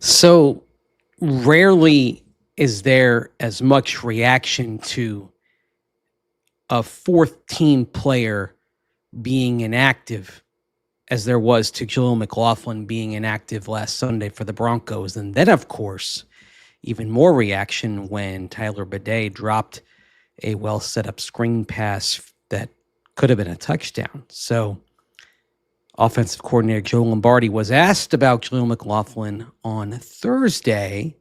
So rarely is there as much reaction to a fourth team player being inactive as there was to Jaleel McLaughlin being inactive last Sunday for the Broncos. And then, of course, even more reaction when Tyler Bidet dropped a well set up screen pass that could have been a touchdown. So offensive coordinator Joe Lombardi was asked about Jaleel McLaughlin on Thursday.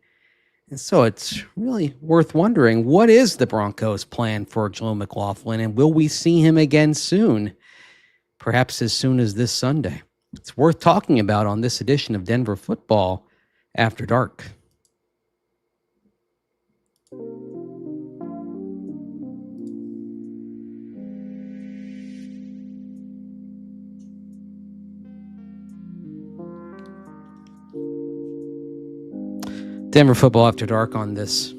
And so it's really worth wondering, what is the Broncos' plan for Jaleel McLaughlin, and will we see him again soon? Perhaps as soon as this Sunday. It's worth talking about on this edition of Denver Football After Dark. Denver Football After Dark on this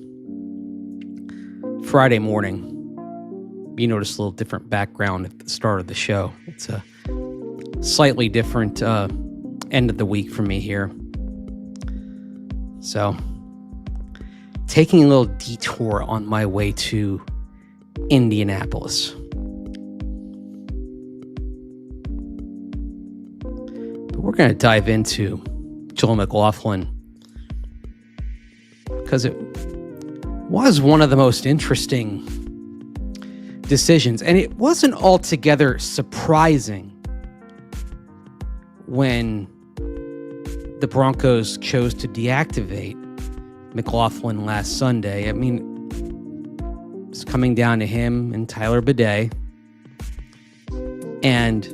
Friday morning. You notice a little different background at the start of the show. It's a slightly different end of the week for me here. So, taking a little detour on my way to Indianapolis. But we're going to dive into Jaleel McLaughlin because it was one of the most interesting decisions. And it wasn't altogether surprising when the Broncos chose to deactivate McLaughlin last Sunday. I mean, it's coming down to him and Tyler Bidet. And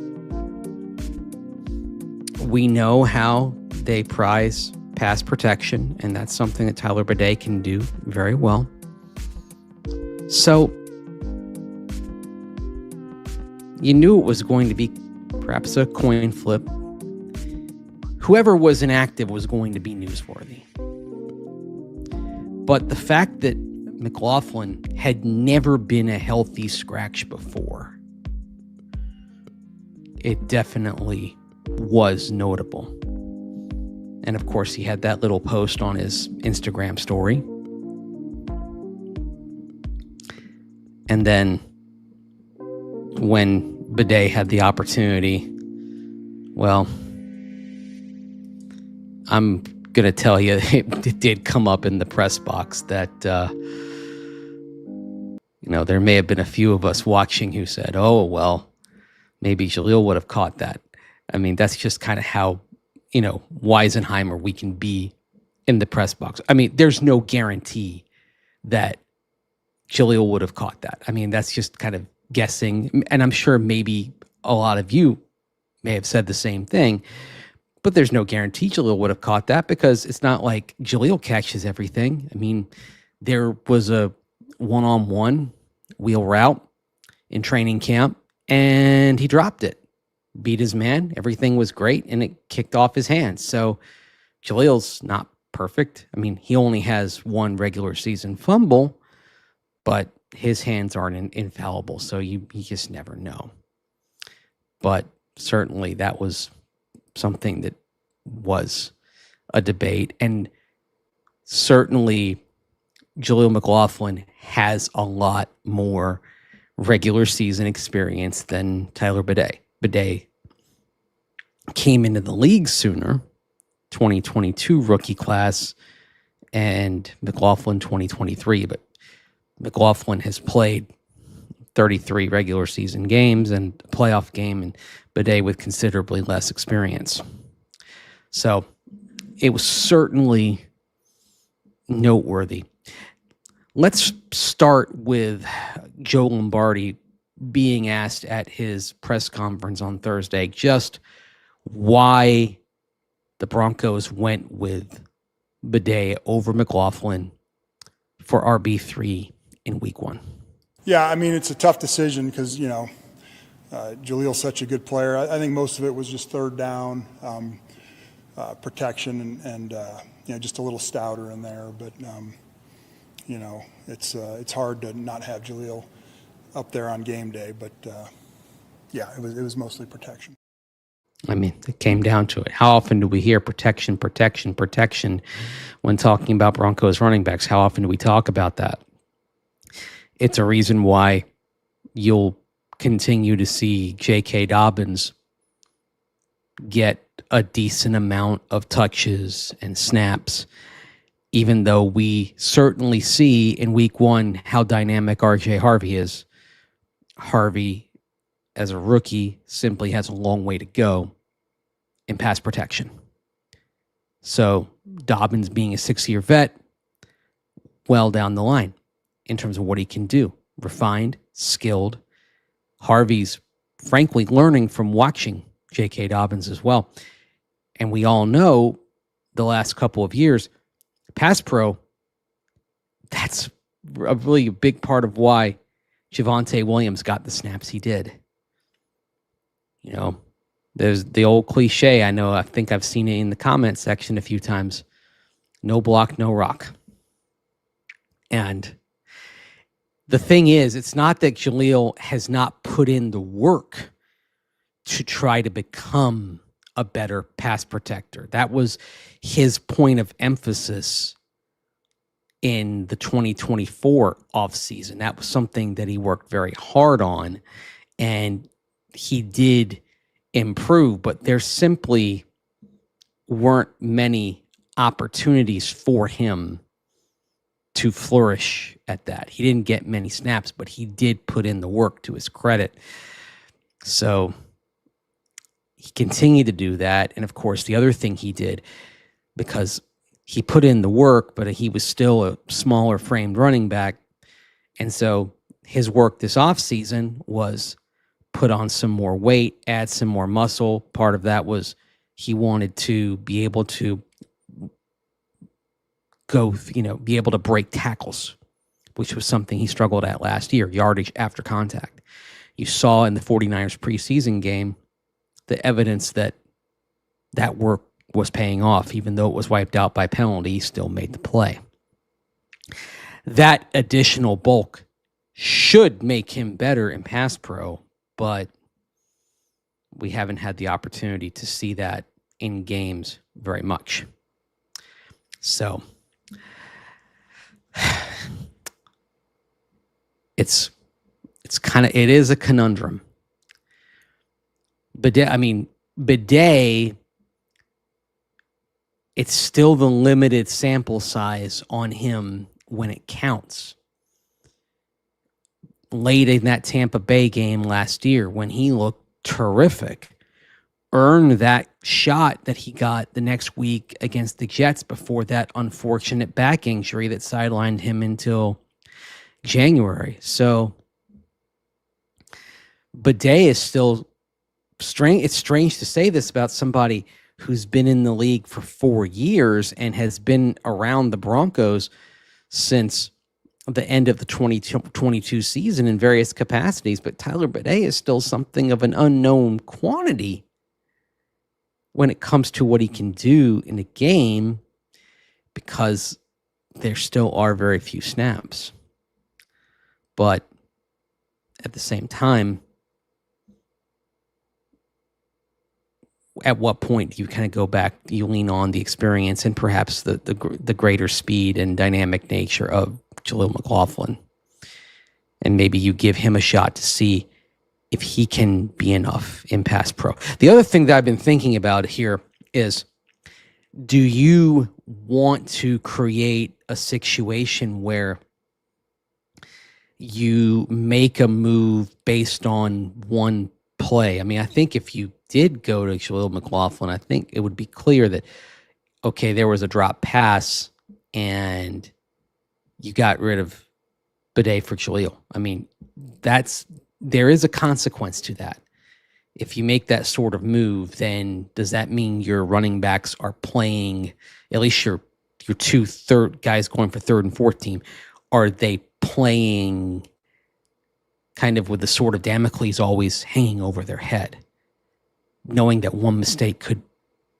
we know how they prize pass protection, and that's something that Tyler Bidet can do very well. So you knew it was going to be perhaps a coin flip. Whoever was inactive was going to be newsworthy. But the fact that McLaughlin had never been a healthy scratch before, it definitely was notable. And of course, he had that little post on his Instagram story. And then when Bidet had the opportunity, well, I'm going to tell you, it did come up in the press box that, there may have been a few of us watching who said, oh, well, maybe Jaleel would have caught that. I mean, that's just kind of how, Weisenheimer we can be in the press box. I mean, there's no guarantee that Jaleel would have caught that. I mean, that's just kind of guessing. And I'm sure maybe a lot of you may have said the same thing, but there's no guarantee Jaleel would have caught that because it's not like Jaleel catches everything. I mean, there was a one-on-one wheel route in training camp and he dropped it. Beat his man, everything was great, and it kicked off his hands. So Jaleel's not perfect. I mean, he only has one regular season fumble, but his hands aren't infallible, so you just never know. But certainly that was something that was a debate, and certainly Jaleel McLaughlin has a lot more regular season experience than Tyler Bidet. Bidet came into the league sooner, 2022 rookie class, and McLaughlin 2023. But McLaughlin has played 33 regular season games and a playoff game, and Bidet with considerably less experience. So it was certainly noteworthy. Let's start with Joe Lombardi being asked at his press conference on Thursday just why the Broncos went with Bidet over McLaughlin for RB3 in week 1. Yeah, I mean, it's a tough decision because, Jaleel's such a good player. I think most of it was just third down protection and just a little stouter in there. But, it's hard to not have Jaleel up there on game day. But, it was mostly protection. I mean, it came down to it. How often do we hear protection, protection, protection when talking about Broncos running backs? How often do we talk about that? It's a reason why you'll continue to see J.K. Dobbins get a decent amount of touches and snaps, even though we certainly see in week one how dynamic R.J. Harvey is. Harvey, as a rookie, simply has a long way to go in pass protection. So Dobbins being a 6-year vet, well down the line in terms of what he can do. Refined, skilled. Harvey's frankly learning from watching J.K. Dobbins as well. And we all know the last couple of years, pass pro, that's a really big part of why Javonte Williams got the snaps he did. You know, there's the old cliche. I think I've seen it in the comment section a few times. No block, no rock. And the thing is, it's not that Jaleel has not put in the work to try to become a better pass protector. That was his point of emphasis in the 2024 offseason. That was something that he worked very hard on, and he did improve, but there simply weren't many opportunities for him to flourish at that. He didn't get many snaps, but he did put in the work, to his credit. So he continued to do that. And of course, the other thing he did, because he put in the work, but he was still a smaller framed running back. And so his work this offseason was put on some more weight, add some more muscle. Part of that was he wanted to be able to be able to break tackles, which was something he struggled at last year, yardage after contact. You saw in the 49ers preseason game the evidence that that work was paying off. Even though it was wiped out by penalty, he still made the play. That additional bulk should make him better in pass pro, but we haven't had the opportunity to see that in games very much. So it is a conundrum. Bidet, it's still the limited sample size on him when it counts. Late in that Tampa Bay game last year, when he looked terrific, earned that shot that he got the next week against the Jets before that unfortunate back injury that sidelined him until January. So Bidet is still strange. It's strange to say this about somebody who's been in the league for 4 years and has been around the Broncos since the end of the 2022 season in various capacities. But Tyler Bidet is still something of an unknown quantity when it comes to what he can do in a game, because there still are very few snaps. But at the same time, at what point do you kind of go back, you lean on the experience and perhaps the greater speed and dynamic nature of Jaleel McLaughlin, and maybe you give him a shot to see if he can be enough in pass pro. The other thing that I've been thinking about here is, do you want to create a situation where you make a move based on one play? I mean, I think if you did go to Jaleel McLaughlin, I think it would be clear that, okay, there was a drop pass and you got rid of Bidet for Jaleel. I mean, there is a consequence to that. If you make that sort of move, then does that mean your running backs are playing, at least your two third guys going for third and fourth team, are they playing kind of with the sword of Damocles always hanging over their head, knowing that one mistake could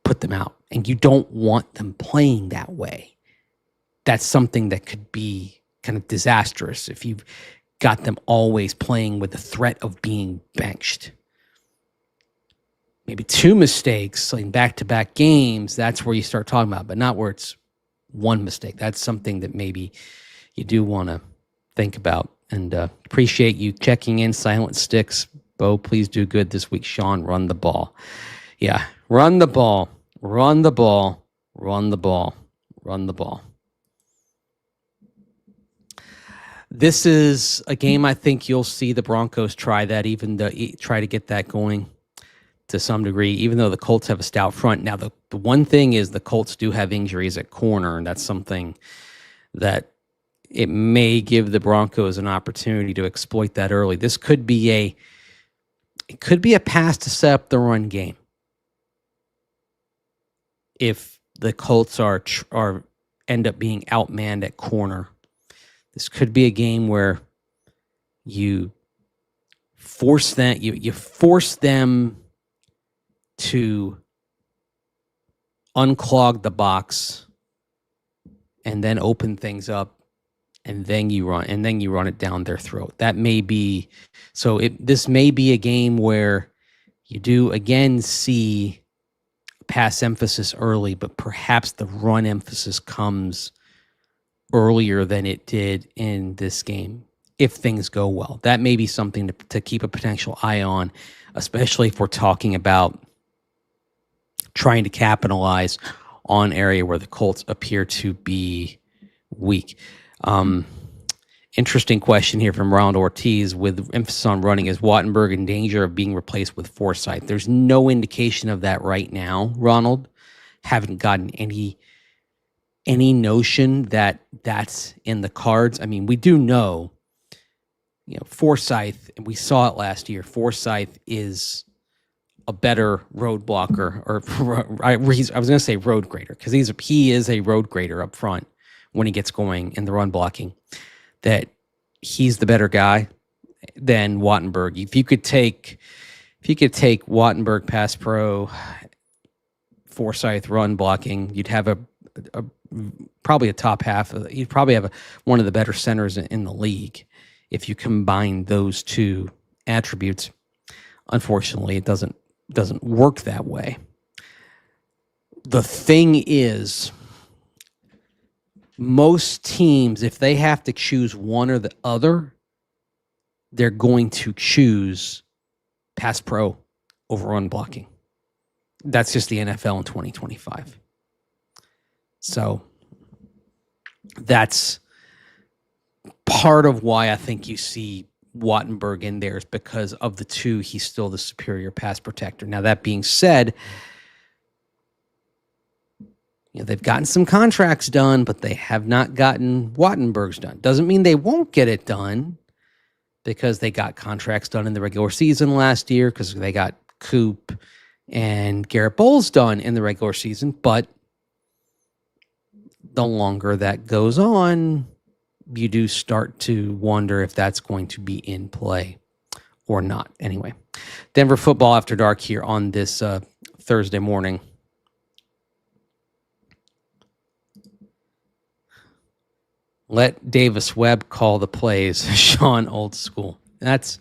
put them out? And you don't want them playing that way. That's something that could be kind of disastrous if you've got them always playing with the threat of being benched. maybe two mistakes in back-to-back games, that's where you start talking about, but not where it's one mistake. That's something that maybe you do want to think about. And appreciate you checking in. Silent Sticks. Bo, please do good this week. Sean, run the ball. Yeah, run the ball. Run the ball. Run the ball. Run the ball. This is a game I think you'll see the Broncos try that, try to get that going to some degree, even though the Colts have a stout front. Now, the one thing is the Colts do have injuries at corner, and that's something that it may give the Broncos an opportunity to exploit that early. This could be a pass to set up the run game if the Colts are end up being outmanned at corner. This could be a game where you force them to unclog the box and then open things up, and then you run it down their throat. That may be so. This may be a game where you do again see pass emphasis early, but perhaps the run emphasis comes earlier than it did in this game if things go well. That may be something to keep a potential eye on, especially if we're talking about trying to capitalize on area where the Colts appear to be weak. Interesting question here from Ronald Ortiz with emphasis on running. Is Wattenberg in danger of being replaced with Forsythe? There's no indication of that right now, Ronald. Haven't gotten any notion that that's in the cards. I mean, we do know, Forsythe, and we saw it last year, Forsythe is a better road blocker, or I was going to say road grader, because he is a road grader up front when he gets going in the run blocking, that he's the better guy than Wattenberg. If you could take Wattenberg pass pro, Forsythe run blocking, you'd have probably a top half. You'd probably have one of the better centers in the league if you combine those two attributes. Unfortunately, it doesn't work that way. The thing is, most teams, if they have to choose one or the other, they're going to choose pass pro over run blocking. That's just the NFL in 2025. So that's part of why I think you see Wattenberg in there, is because of the two, he's still the superior pass protector. Now, that being said, they've gotten some contracts done, but they have not gotten Wattenberg's done. Doesn't mean they won't get it done, because they got contracts done in the regular season last year, because they got Coop and Garrett Bowles done in the regular season. But the longer that goes on, you do start to wonder if that's going to be in play or not. Anyway, Denver football after dark here on this Thursday morning. Let Davis Webb call the plays. Sean, old school. That's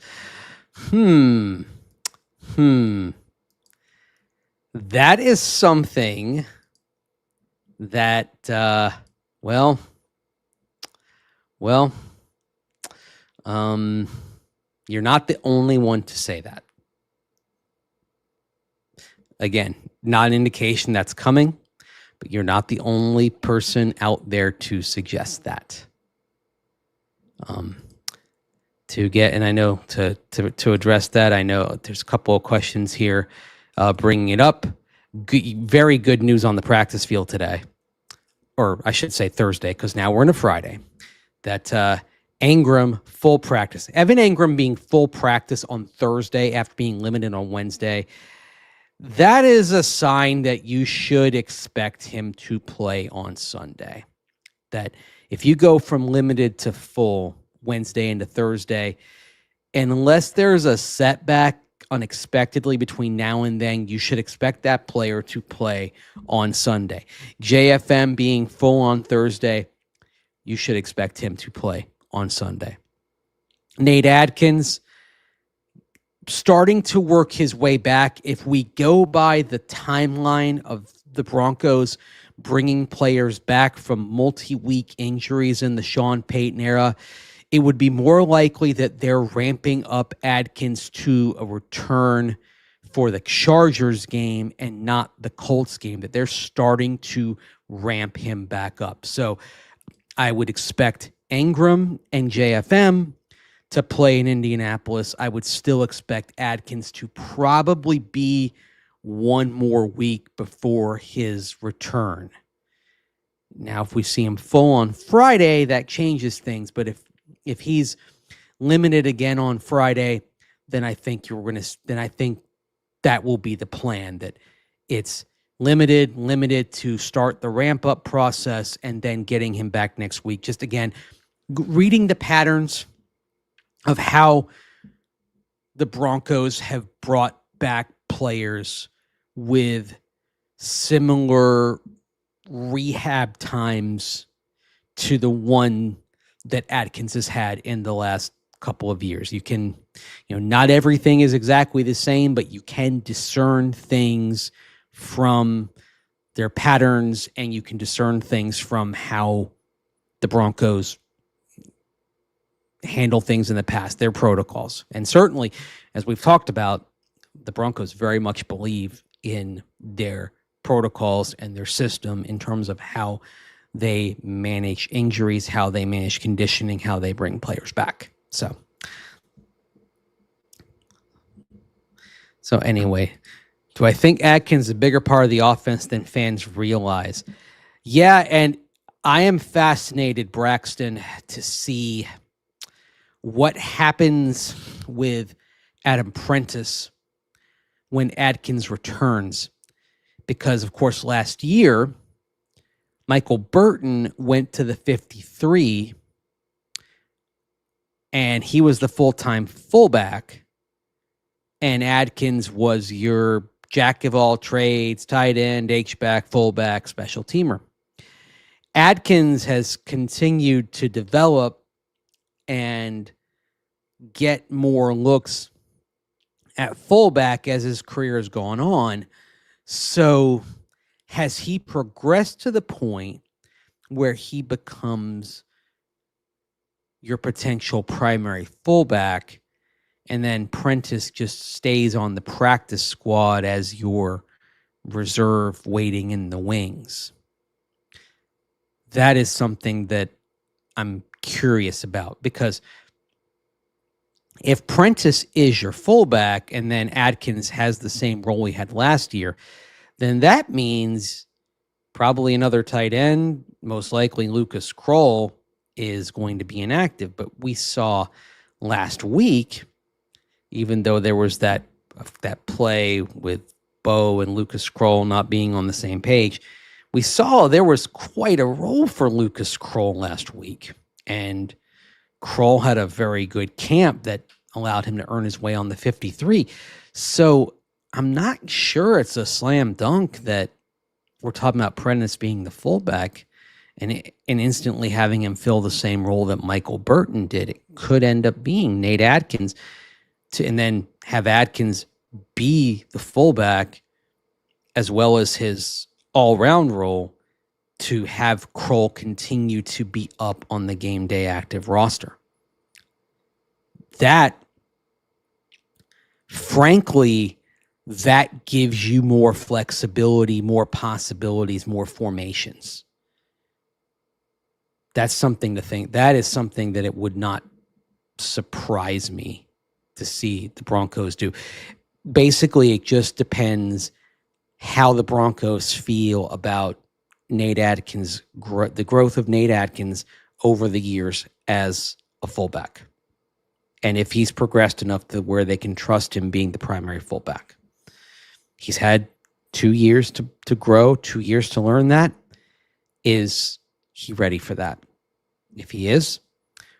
that is something that you're not the only one to say that. Again, not an indication that's coming, but you're not the only person out there to suggest that. And I know to address that, I know there's a couple of questions here bringing it up. Very good news on the practice field today, or I should say Thursday, because now we're in a Friday, that Ingram full practice. Evan Ingram being full practice on Thursday after being limited on Wednesday. That is a sign that you should expect him to play on Sunday. That if you go from limited to full Wednesday into Thursday, unless there's a setback unexpectedly between now and then, you should expect that player to play on Sunday. JFM being full on Thursday, you should expect him to play on Sunday. Nate Adkins starting to work his way back. If we go by the timeline of the Broncos bringing players back from multi-week injuries in the Sean Payton era, it would be more likely that they're ramping up Adkins to a return for the Chargers game and not the Colts game, that they're starting to ramp him back up. So I would expect Ingram and JFM to play in Indianapolis. I would still expect Adkins to probably be one more week before his return. Now, if we see him full on Friday, that changes things. But if he's limited again on Friday, then I think that will be the plan, that it's limited to start the ramp up process and then getting him back next week. Just again, reading the patterns of how the Broncos have brought back players with similar rehab times to the one that Adkins has had in the last couple of years. You can, not everything is exactly the same, but you can discern things from their patterns, and you can discern things from how the Broncos handle things in the past, their protocols. And certainly, as we've talked about, the Broncos very much believe in their protocols and their system in terms of how they manage injuries, how they manage conditioning, how they bring players back. So anyway, do I think Adkins is a bigger part of the offense than fans realize? Yeah, and I am fascinated, Braxton, to see what happens with Adam Prentice when Adkins returns. Because, of course, last year, Michael Burton went to the 53, and he was the full-time fullback, and Adkins was your jack of all trades, tight end, H-back, fullback, special teamer. Adkins has continued to develop and get more looks at fullback as his career has gone on. So has he progressed to the point where he becomes your potential primary fullback, and then Prentice just stays on the practice squad as your reserve waiting in the wings? That is something that I'm curious about, because if Prentice is your fullback and then Adkins has the same role he had last year, then that means probably another tight end, most likely Lucas Kroll, is going to be inactive. But we saw last week, even though there was that play with Bo and Lucas Kroll not being on the same page, we saw there was quite a role for Lucas Kroll last week. And Kroll had a very good camp that allowed him to earn his way on the 53. So I'm not sure it's a slam dunk that we're talking about Prentice being the fullback and instantly having him fill the same role that Michael Burton did. It could end up being Nate Adkins, and then have Adkins be the fullback as well as his all-round role, to have Kroll continue to be up on the game day active roster. That, frankly, that gives you more flexibility, more possibilities, more formations. That's something to think. That is something that it would not surprise me to see the Broncos do. Basically, it just depends how the Broncos feel about Nate Adkins, the growth of Nate Adkins over the years as a fullback, and if he's progressed enough to where they can trust him being the primary fullback. He's had 2 years to grow, 2 years to learn that. Is he ready for that? If he is,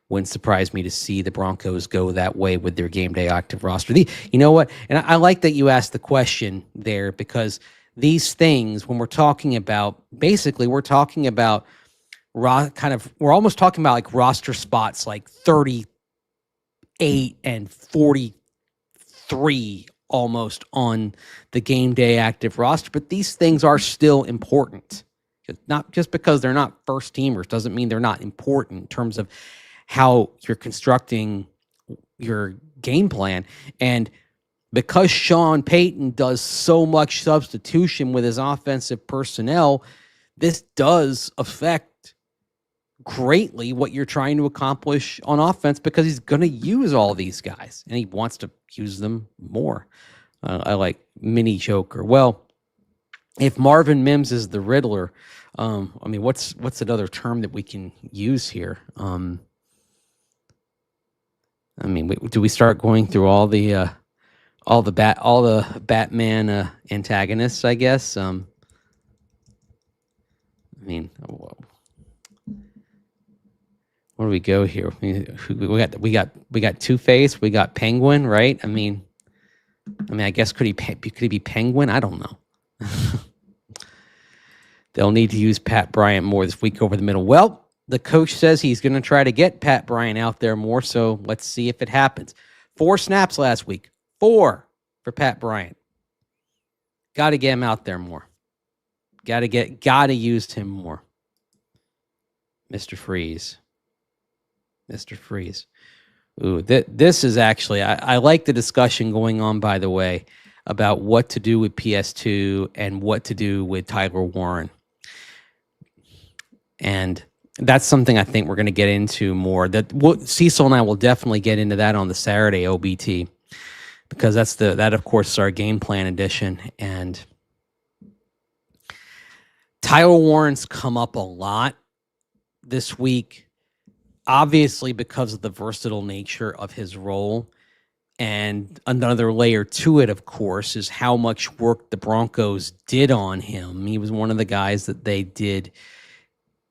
wouldn't surprise me to see the Broncos go that way with their game day active roster. You know what? And I like that you asked the question there, because these things, when we're talking about, basically we're talking about we're almost talking about like roster spots like 38 and 44 3 almost on the game day active roster, but these things are still important. Not just because they're not first teamers doesn't mean they're not important in terms of how you're constructing your game plan. And because Sean Payton does so much substitution with his offensive personnel, this does affect greatly what you're trying to accomplish on offense, because he's going to use all these guys and he wants to use them more. I like mini joker. Well, if Marvin Mims is the Riddler, I mean, what's another term that we can use here? I mean, do we start going through all the Batman antagonists? I guess. I mean, where do we go here? We got Two-Face, we got Penguin, right? I mean, I guess could he be Penguin? I don't know. They'll need to use Pat Bryant more this week over the middle. Well, the coach says he's going to try to get Pat Bryant out there more, so let's see if it happens. 4 snaps last week. 4 for Pat Bryant. Got to get him out there more. Got to use him more. Mr. Freeze. Ooh, this is actually, I like the discussion going on, by the way, about what to do with PS2 and what to do with Tyler Warren. And that's something I think we're going to get into more. Cecil and I will definitely get into that on the Saturday OBT, because that of course is our game plan edition. And Tyler Warren's come up a lot this week, obviously because of the versatile nature of his role. And another layer to it, of course, is how much work the Broncos did on him. He was one of the guys that they did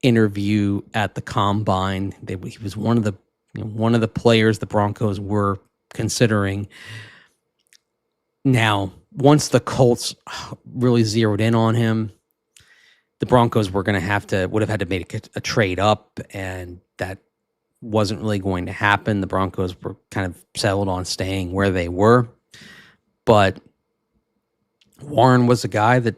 interview at the combine. He was one of the players the Broncos were considering. Now, once the Colts really zeroed in on him, the Broncos would have had to make a trade up, and that wasn't really going to happen. The Broncos were kind of settled on staying where they were. But Warren was a guy that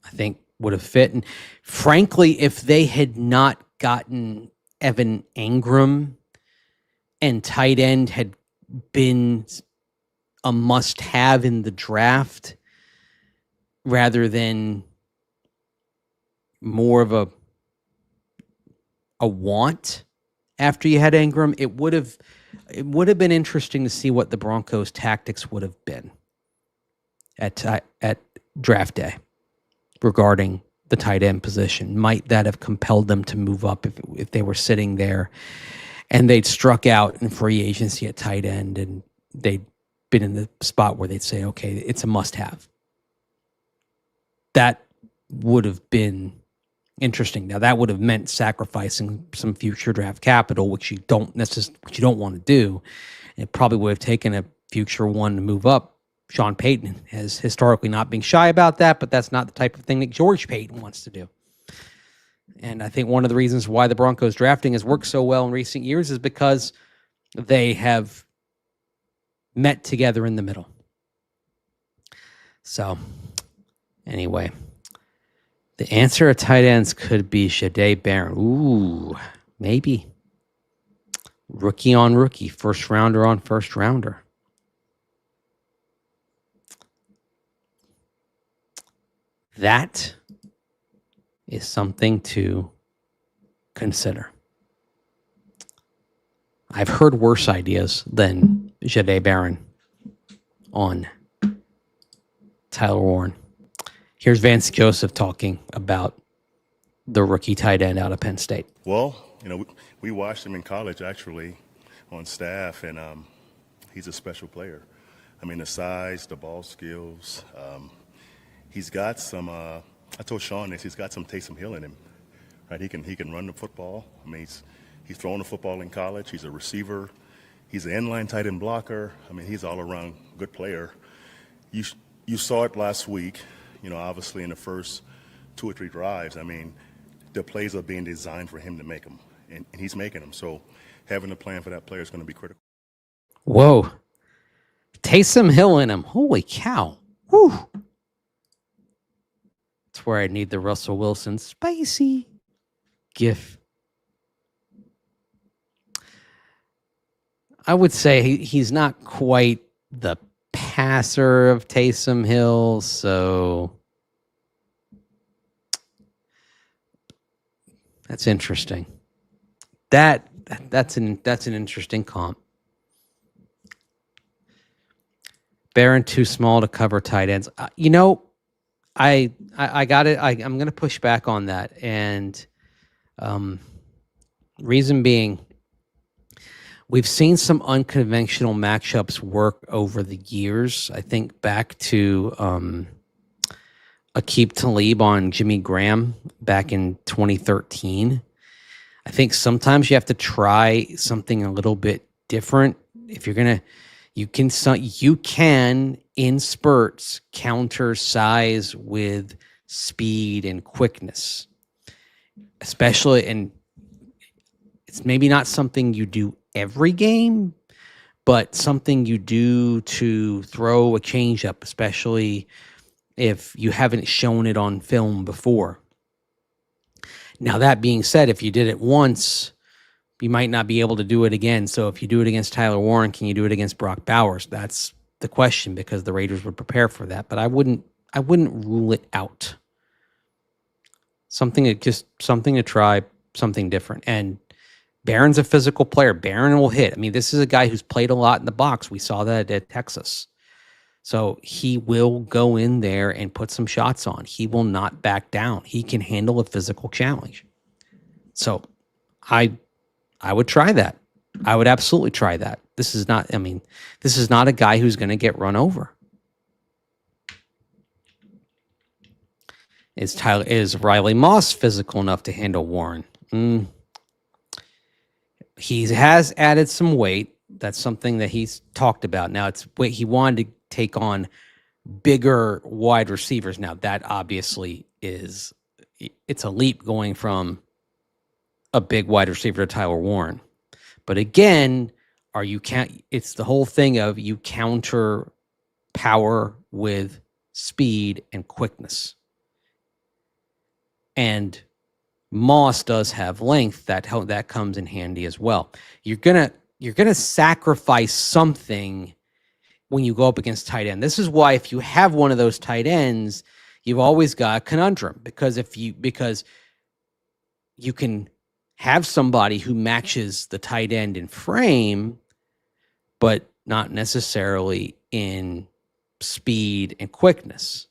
I think would have fit. And frankly, if they had not gotten Evan Engram and tight end had been a must-have in the draft rather than more of a want after you had Engram, it would have been interesting to see what the Broncos' tactics would have been at draft day regarding the tight end position. Might that have compelled them to move up if they were sitting there and they'd struck out in free agency at tight end and they'd been in the spot where they'd say, okay, it's a must-have. That would have been interesting. Now, that would have meant sacrificing some future draft capital, which you don't want to do. It probably would have taken a future one to move up. Sean Payton has historically not been shy about that, but that's not the type of thing that George Payton wants to do. And I think one of the reasons why the Broncos drafting has worked so well in recent years is because they have met together in the middle. So, anyway, the answer at tight ends could be Jaleel Barron. Ooh, maybe. Rookie on rookie, first rounder on first rounder. That is something to consider. I've heard worse ideas than Jaleel Barron on Tyler Warren. Here's Vance Joseph talking about the rookie tight end out of Penn State. Well, we watched him in college, actually, on staff, and he's a special player. I mean, the size, the ball skills. He's got some. I told Sean this. He's got some Taysom Hill in him, right? He can run the football. I mean, he's thrown the football in college. He's a receiver. He's an inline tight end blocker. I mean, he's all around good player. You saw it last week. Obviously in the first 2 or 3 drives. I mean, the plays are being designed for him to make them, and he's making them. So having a plan for that player is going to be critical. Whoa. Taysom Hill in him. Holy cow. Whew. That's where I need the Russell Wilson spicy gif. I would say he's not quite the passer of Taysom Hill, so that's interesting. That's an interesting comp. Barron too small to cover tight ends. I got it. I'm going to push back on that, and reason being, we've seen some unconventional matchups work over the years. I think back to Aqib Talib on Jimmy Graham back in 2013. I think sometimes you have to try something a little bit different. If you're gonna, you can in spurts counter size with speed and quickness, especially, and it's maybe not something you do every game, but something you do to throw a changeup, especially if you haven't shown it on film before. Now, that being said, if you did it once, you might not be able to do it again. So if you do it against Tyler Warren, can you do it against Brock Bowers? That's the question, because the Raiders would prepare for that. But I wouldn't rule it out. Something to try, something different. And Barron's a physical player. Barron will hit. I mean, this is a guy who's played a lot in the box. We saw that at Texas. So he will go in there and put some shots on. He will not back down. He can handle a physical challenge. So I would try that. I would absolutely try that. This is not a guy who's going to get run over. Is Riley Moss physical enough to handle Warren? He has added some weight. That's something that he's talked about. Now, it's weight he wanted to take on bigger wide receivers. Now, that obviously it's a leap going from a big wide receiver to Tyler Warren. But again, it's the whole thing of you counter power with speed and quickness. And Moss does have length that comes in handy as well. You're gonna sacrifice something when you go up against tight end. This is why if you have one of those tight ends, you've always got a conundrum, because you can have somebody who matches the tight end in frame, but not necessarily in speed and quickness,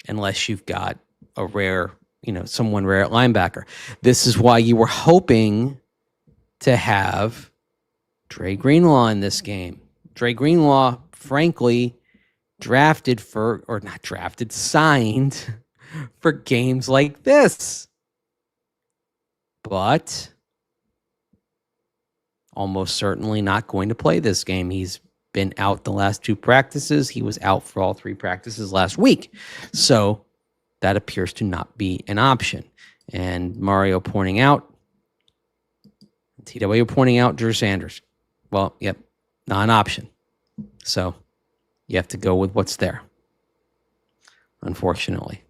unless you've got a rare, someone rare at linebacker. This is why you were hoping to have Dre Greenlaw in this game. Dre Greenlaw, frankly, signed for games like this. But almost certainly not going to play this game. He's been out the last 2 practices. He was out for all 3 practices last week. So that appears to not be an option. And Mario pointing out, TW pointing out Drew Sanders. Well, yep, not an option. So you have to go with what's there, unfortunately.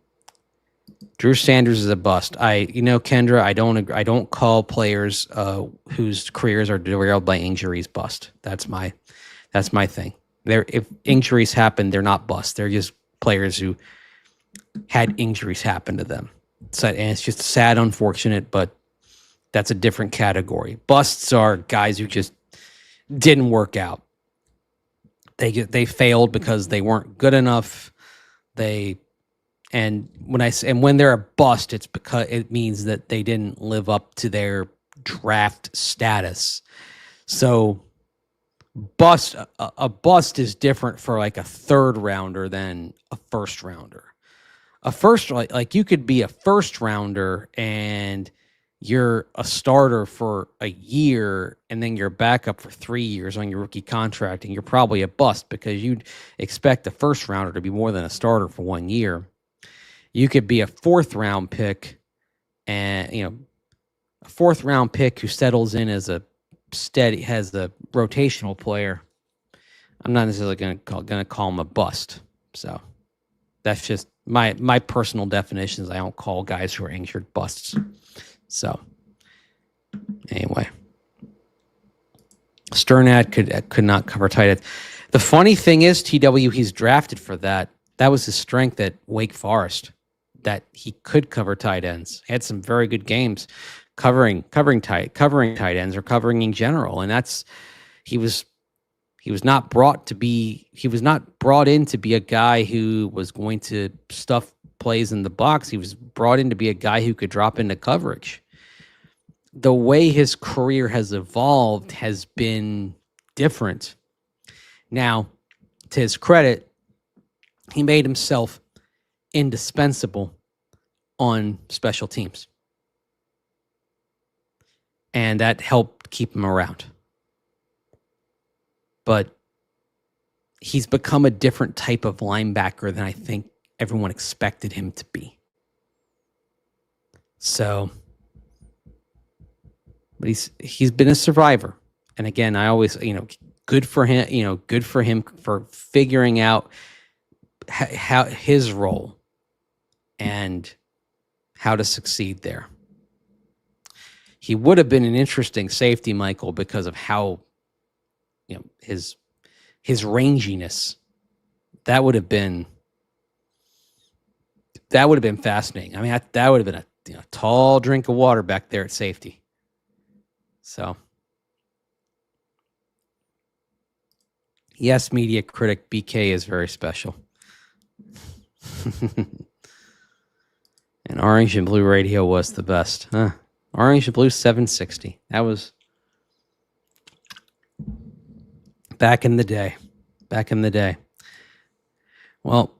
Drew Sanders is a bust. Kendra, I don't call players whose careers are derailed by injuries bust. That's my thing. If injuries happen, they're not busts. They're just players who had injuries happen to them. And it's just sad, unfortunate, but that's a different category. Busts are guys who just didn't work out. They failed because they weren't good enough. And when they're a bust, it's because it means that they didn't live up to their draft status. So a bust is different for like a 3rd rounder than a 1st rounder. A first, like you could be a 1st rounder and you're a starter for a year and then you're backup for 3 years on your rookie contract, and you're probably a bust because you'd expect a 1st rounder to be more than a starter for 1 year. You could be a 4th round pick, and a 4th round pick who settles in as a rotational player. I'm not necessarily going to call him a bust. So that's just my personal definitions. I don't call guys who are injured busts. So anyway, Sternad could not cover tight ends. The funny thing is, TW, he's drafted for that. That was his strength at Wake Forest, that he could cover tight ends. He had some very good games covering tight ends or covering in general, and that's he was not brought in to be a guy who was going to stuff plays in the box. He was brought in to be a guy who could drop into coverage. The way his career has evolved has been different. Now, to his credit, he made himself indispensable on special teams. And that helped keep him around. But he's become a different type of linebacker than I think everyone expected him to be. So, but he's been a survivor. And again, I always, good for him for figuring out how his role and how to succeed there. He would have been an interesting safety, Michael, because of how, his ranginess. That would have been fascinating. I mean, that would have been a tall drink of water back there at safety. So, yes, media critic BK is very special. And Orange and Blue Radio was the best. Huh? Orange and Blue 760. That was back in the day. Well,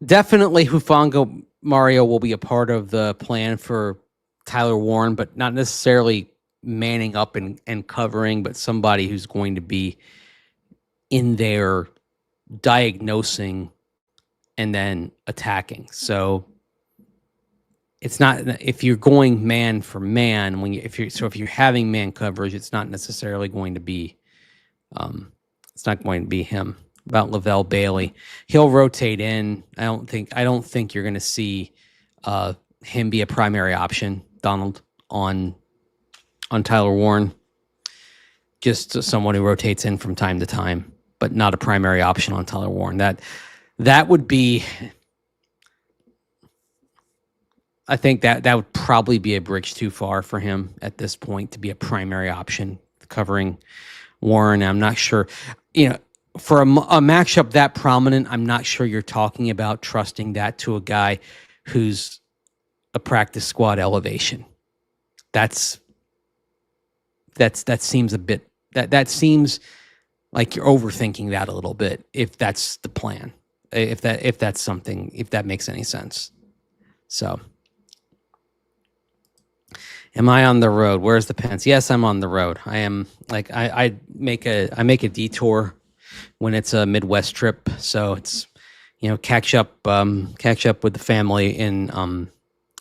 definitely Hufanga Mario will be a part of the plan for Tyler Warren, but not necessarily manning up and covering, but somebody who's going to be in there diagnosing and then attacking. So it's not, if you're going man for man, if you're having man coverage, it's not necessarily going to be him. About Lavelle Bailey, he'll rotate in. I don't think you're going to see him be a primary option, Donald, on Tyler Warren. Just someone who rotates in from time to time, but not a primary option on Tyler Warren. That would be, I think that would probably be a bridge too far for him at this point to be a primary option covering Warren. I'm not sure, for a matchup that prominent, I'm not sure you're talking about trusting that to a guy who's a practice squad elevation. That seems a bit, that seems like you're overthinking that a little bit, if that's the plan, if that makes any sense. So, am I on the road? Where's the pants? Yes, I'm on the road. I am. Like I make a detour when it's a Midwest trip, so it's catch up with the family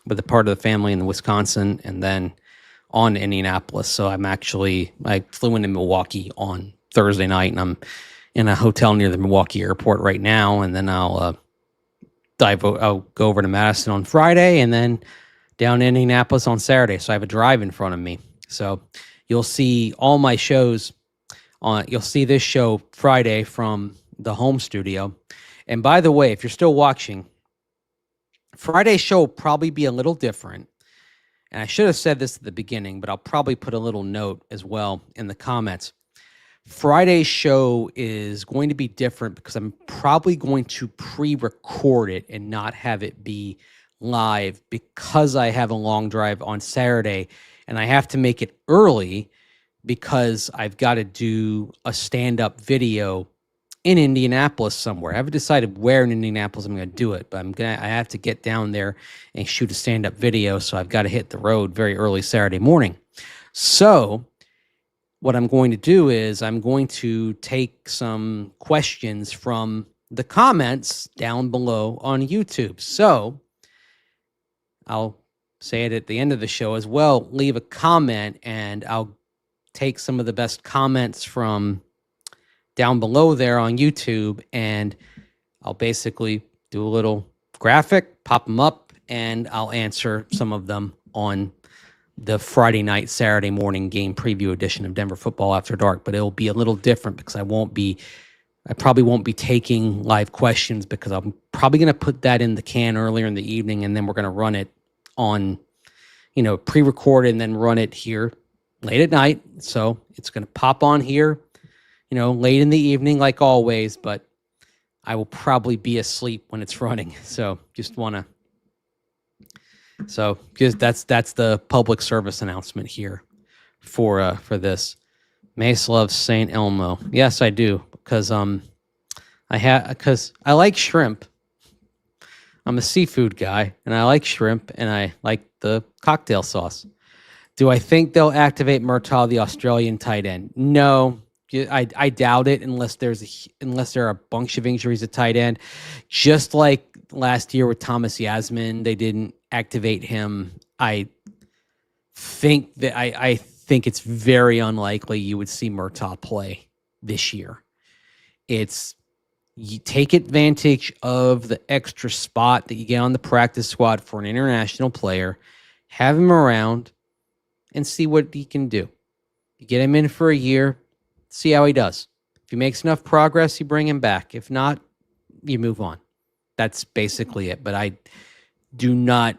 with the part of the family in Wisconsin, and then on Indianapolis. So I flew into Milwaukee on Thursday night, and I'm in a hotel near the Milwaukee airport right now, and then I'll go over to Madison on Friday, and then down to Indianapolis on Saturday. So I have a drive in front of me. So you'll see all my shows you'll see this show Friday from the home studio. And by the way, if you're still watching, Friday's show will probably be a little different. And I should have said this at the beginning, but I'll probably put a little note as well in the comments. Friday's show is going to be different because I'm probably going to pre-record it and not have it be live, because I have a long drive on Saturday and I have to make it early because I've got to do a stand-up video in Indianapolis somewhere. I haven't decided where in Indianapolis I'm going to do it, but I have to get down there and shoot a stand-up video, so I've got to hit the road very early Saturday morning. So what I'm going to do is I'm going to take some questions from the comments down below on YouTube. So I'll say it at the end of the show as well. Leave a comment, and I'll take some of the best comments from down below there on YouTube, and I'll basically do a little graphic, pop them up, and I'll answer some of them on the Friday night, Saturday morning game preview edition of Denver Football After Dark. But it'll be a little different because I probably won't be taking live questions, because I'm probably going to put that in the can earlier in the evening, and then we're going to run it on, pre-recorded, and then run it here late at night. So it's going to pop on here, late in the evening, like always, but I will probably be asleep when it's running. So just that's the public service announcement here for this. Mace loves St. Elmo. Yes, I do, because I like shrimp. I'm a seafood guy, and I like shrimp, and I like the cocktail sauce. Do I think they'll activate Murtaugh, the Australian tight end? No, I doubt it, unless there are a bunch of injuries at tight end. Just like last year with Thomas Yasmin, they didn't activate him. I think it's very unlikely you would see Murtaugh play this year. You take advantage of the extra spot that you get on the practice squad for an international player, have him around, and see what he can do. You get him in for a year, see how he does. If he makes enough progress, you bring him back. If not, you move on. That's basically it. But I do not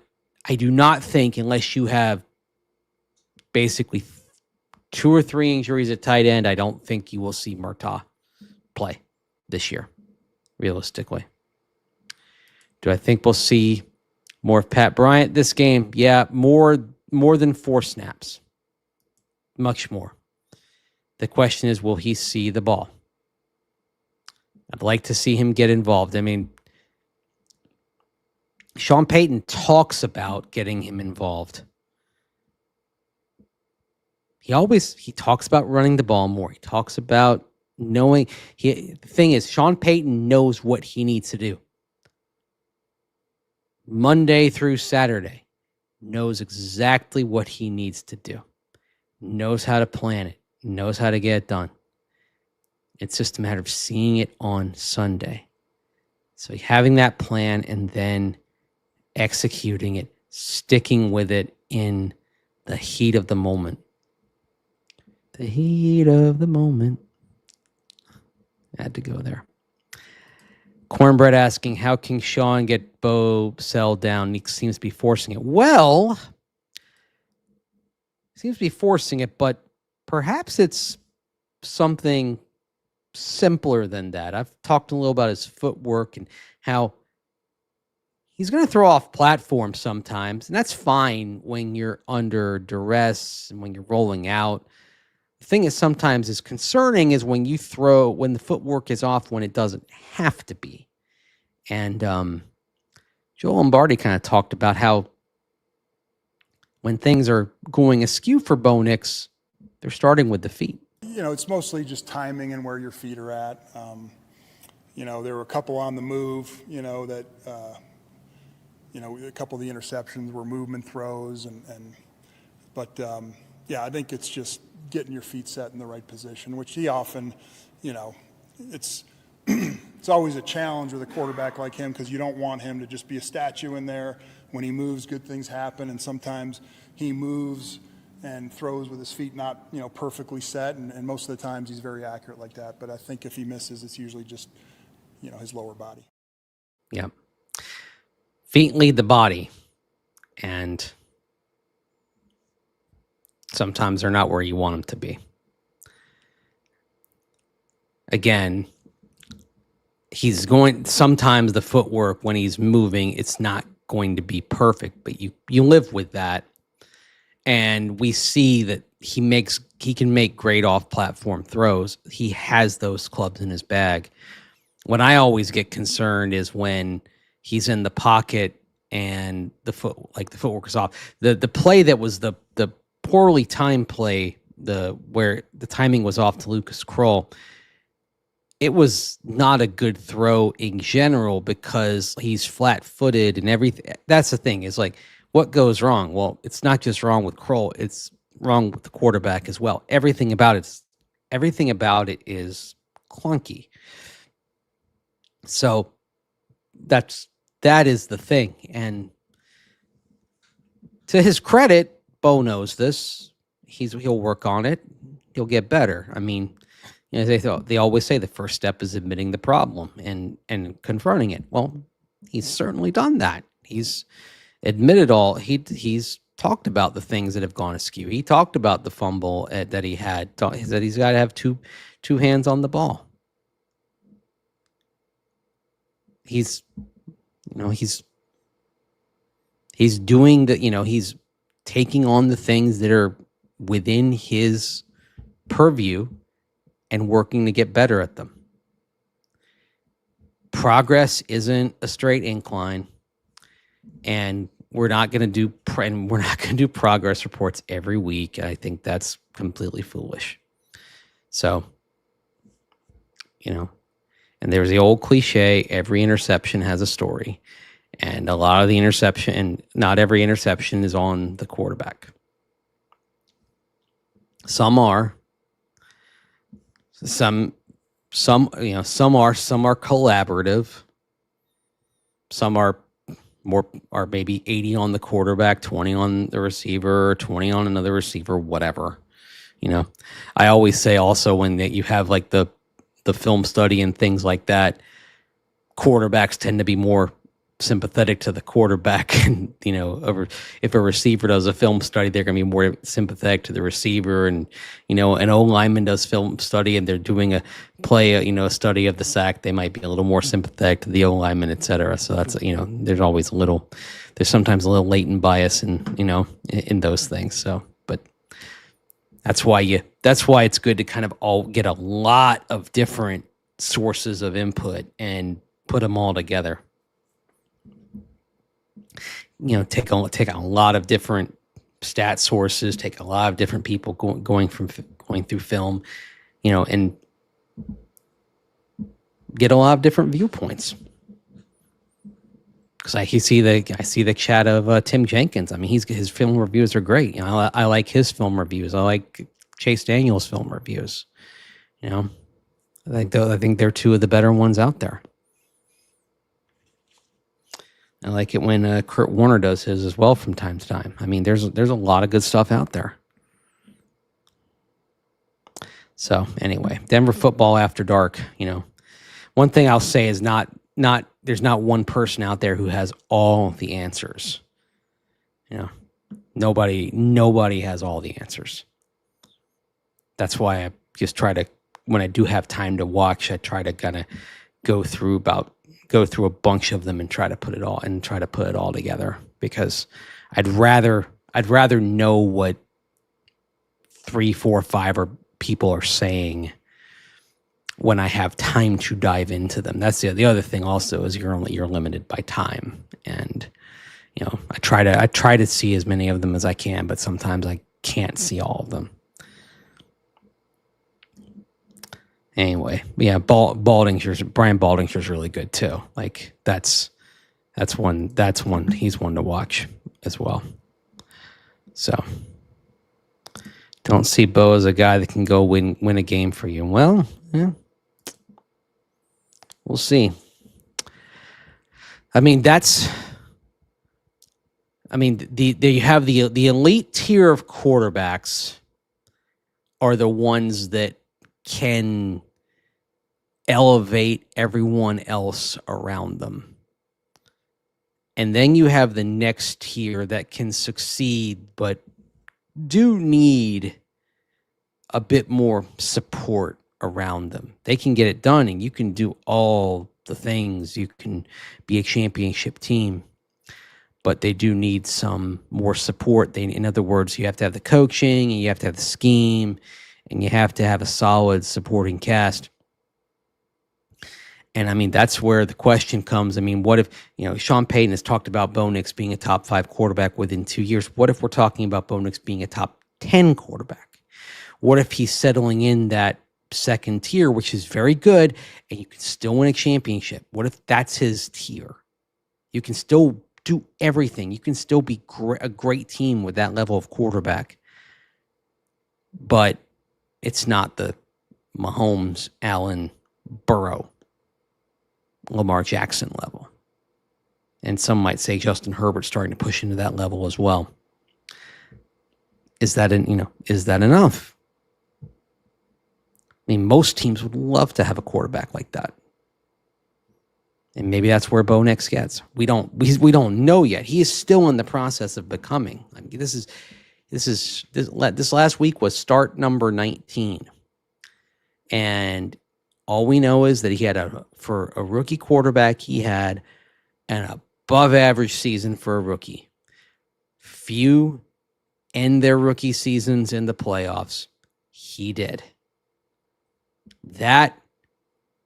think, unless you have basically 2 or 3 injuries at tight end, I don't think you will see Murtaugh play this year, realistically. Do I think we'll see more of Pat Bryant this game? Yeah, more than 4 snaps. Much more. The question is, will he see the ball? I'd like to see him get involved. I mean, Sean Payton talks about getting him involved. He talks about running the ball more. He talks about knowing. The thing is, Sean Payton knows what he needs to do. Monday through Saturday, knows exactly what he needs to do. Knows how to plan it. Knows how to get it done. It's just a matter of seeing it on Sunday. So having that plan and then executing it, sticking with it in the heat of the moment. The heat of the moment. I had to go there. Cornbread asking, how can Sean get Bo Sell down? He seems to be forcing it. Well, seems to be forcing it, but perhaps it's something simpler than that. I've talked a little about his footwork and how he's going to throw off platform sometimes, and that's fine when you're under duress and when you're rolling out. The thing is, sometimes is concerning is when the footwork is off when it doesn't have to be. And Joe Lombardi kind of talked about how when things are going askew for Bo Nix, they're starting with the feet. It's mostly just timing and where your feet are at. There were a couple on the move, that, a couple of the interceptions were movement throws. But I think it's just getting your feet set in the right position, which he often, it's always a challenge with a quarterback like him, because you don't want him to just be a statue in there. When he moves, good things happen, and sometimes he moves and throws with his feet not, perfectly set, and most of the times he's very accurate like that. But I think if he misses, it's usually just, his lower body. Yeah. Feet lead the body, and sometimes they're not where you want them to be. Again, sometimes the footwork when he's moving, it's not going to be perfect, but you live with that. And we see that he can make great off-platform throws. He has those clubs in his bag. When I always get concerned is when he's in the pocket and the footwork is off. The play that was the poorly timed play, where the timing was off to Lucas Kroll, it was not a good throw in general because he's flat-footed and everything. That's the thing, is like, what goes wrong? Well, it's not just wrong with Kroll, it's wrong with the quarterback as well. Everything about it is clunky. So that is the thing. And to his credit, Bo knows this. He'll work on it. He'll get better. I mean, they always say the first step is admitting the problem and confronting it. Well, he's certainly done that. He's admitted he's talked about the things that have gone askew. He talked about the fumble that he had, that he's got to have two hands on the ball. He's doing he's taking on the things that are within his purview and working to get better at them. Progress isn't a straight incline, and we're not going to do progress reports every week. I think that's completely foolish. So, and there's the old cliche, every interception has a story. And a lot of the interception, and not every interception is on the quarterback. Some are. Some are collaborative. Some are maybe 80 on the quarterback, 20 on the receiver, 20 on another receiver, whatever. I always say also when you have like the film study and things like that, quarterbacks tend to be more sympathetic to the quarterback, and if a receiver does a film study, they're going to be more sympathetic to the receiver, and an O lineman does film study and they're doing a study of the sack, they might be a little more sympathetic to the O lineman, etc. So that's there's sometimes a little latent bias in those things. So, but that's why it's good to kind of all get a lot of different sources of input and put them all together. Take a lot of different stat sources, take a lot of different people going through film, and get a lot of different viewpoints. Because I see the chat of Tim Jenkins. I mean, his film reviews are great. I like his film reviews. I like Chase Daniel's film reviews. I think they're two of the better ones out there. I like it when Kurt Warner does his as well from time to time. I mean, there's a lot of good stuff out there. So anyway, Denver football after dark. One thing I'll say is there's not one person out there who has all the answers. Nobody has all the answers. That's why I just try to, when I do have time to watch, I try to kind of go through a bunch of them and try to put it all together, because I'd rather know what 3, 4, 5 people are saying when I have time to dive into them. That's the other thing also, is you're limited by time, and I try to see as many of them as I can, but sometimes I can't see all of them. Anyway, yeah, Brian Baldingshaw's really good too. Like that's one he's one to watch as well. So don't see Bo as a guy that can go win a game for you. Well, yeah, we'll see. I mean, you have the elite tier of quarterbacks are the ones that can elevate everyone else around them. And then you have the next tier that can succeed, but do need a bit more support around them. They can get it done, and you can do all the things. You can be a championship team, but they do need some more support. In other words, you have to have the coaching, and you have to have the scheme, and you have to have a solid supporting cast. And I mean, that's where the question comes. I mean, what if, Sean Payton has talked about Bo Nix being a top 5 quarterback within 2 years. What if we're talking about Bo Nix being a top 10 quarterback? What if he's settling in that second tier, which is very good, and you can still win a championship? What if that's his tier? You can still do everything. You can still be a great team with that level of quarterback. But it's not the Mahomes, Allen, Burrow, Lamar Jackson level. And some might say Justin Herbert's starting to push into that level as well. Is that enough? I mean, most teams would love to have a quarterback like that. And maybe that's where Bo Nix gets. We don't know yet. He is still in the process of becoming. I mean, this last week was start number 19. And all we know is that he had for a rookie quarterback, he had an above average season for a rookie. Few end their rookie seasons in the playoffs. He did. That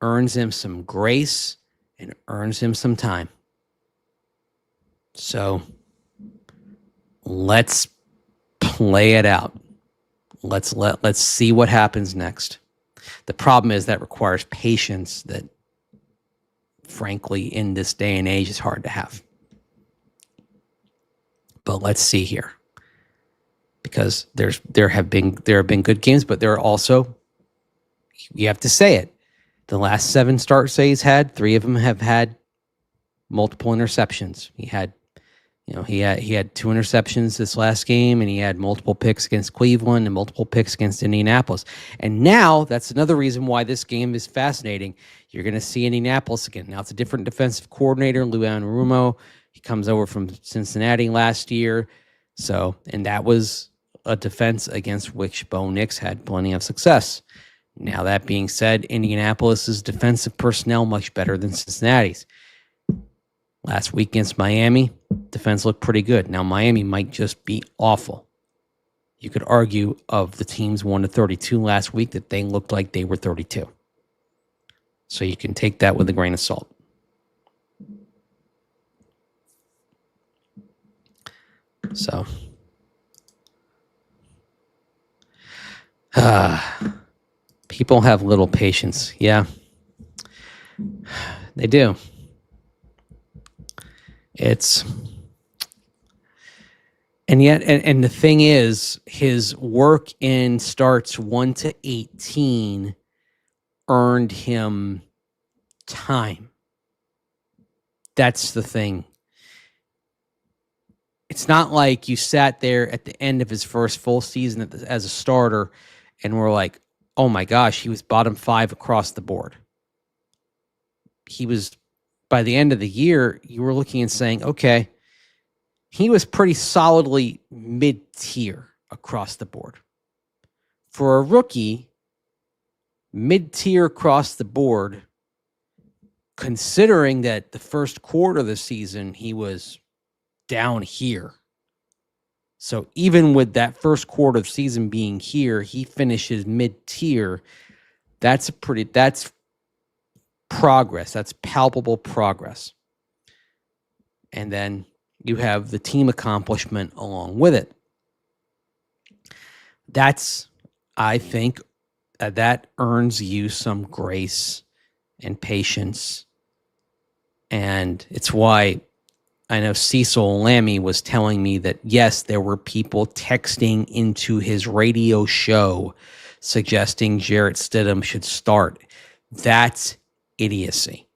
earns him some grace and earns him some time. So let's play it out. Let's see what happens next. The problem is that requires patience that, frankly, in this day and age is hard to have. But let's see here. Because there have been good games, but there are also, you have to say it, the last 7 starts that he's had, 3 of them have had multiple interceptions. He had 2 interceptions this last game, and he had multiple picks against Cleveland and multiple picks against Indianapolis. And now that's another reason why this game is fascinating. You're going to see Indianapolis again. Now it's a different defensive coordinator, Lou Anarumo. He comes over from Cincinnati last year. So, and that was a defense against which Bo Nix had plenty of success. Now, that being said, Indianapolis's defensive personnel much better than Cincinnati's. Last week against Miami, defense looked pretty good. Now, Miami might just be awful. You could argue of the teams 1-32 last week that they looked like they were 32. So you can take that with a grain of salt. So, people have little patience. Yeah, they do. And yet, and the thing is, his work in starts 1-18 earned him time. That's the thing. It's not like you sat there at the end of his first full season as a starter and were like, oh my gosh, he was bottom 5 across the board. He was, by the end of the year, you were looking and saying, okay, he was pretty solidly mid-tier across the board. For a rookie, mid-tier across the board, considering that the first quarter of the season, he was down here. So even with that first quarter of the season being here, he finishes mid-tier. That's progress. That's palpable progress. And then you have the team accomplishment along with it. I think, that earns you some grace and patience. And it's why I know Cecil Lammy was telling me that, yes, there were people texting into his radio show suggesting Jarrett Stidham should start. That's idiocy.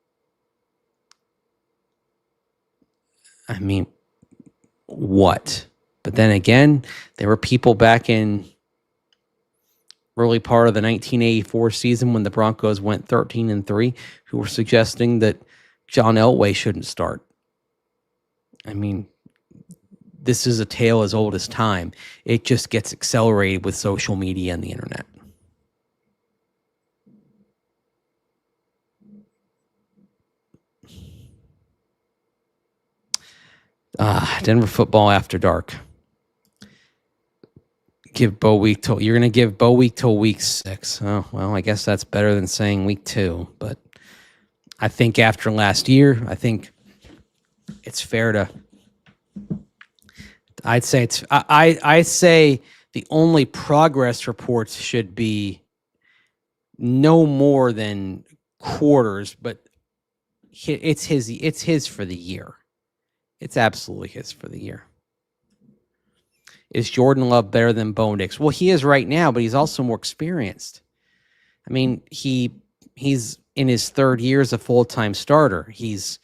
I mean, what? But then again, there were people back in early part of the 1984 season when the Broncos went 13-3 who were suggesting that John Elway shouldn't start. I mean, this is a tale as old as time. It just gets accelerated with social media and the internet. Denver football after dark. Give Bo week till you're going to give Bo week till week 6. Oh, well, I guess that's better than saying week 2. But I think after last year, I think it's fair to. I'd say I say the only progress reports should be no more than quarters, but it's his for the year. It's absolutely his for the year. Is Jordan Love better than Bo Nix? Well, he is right now, but he's also more experienced. I mean, he's in his third year as a full-time starter. He's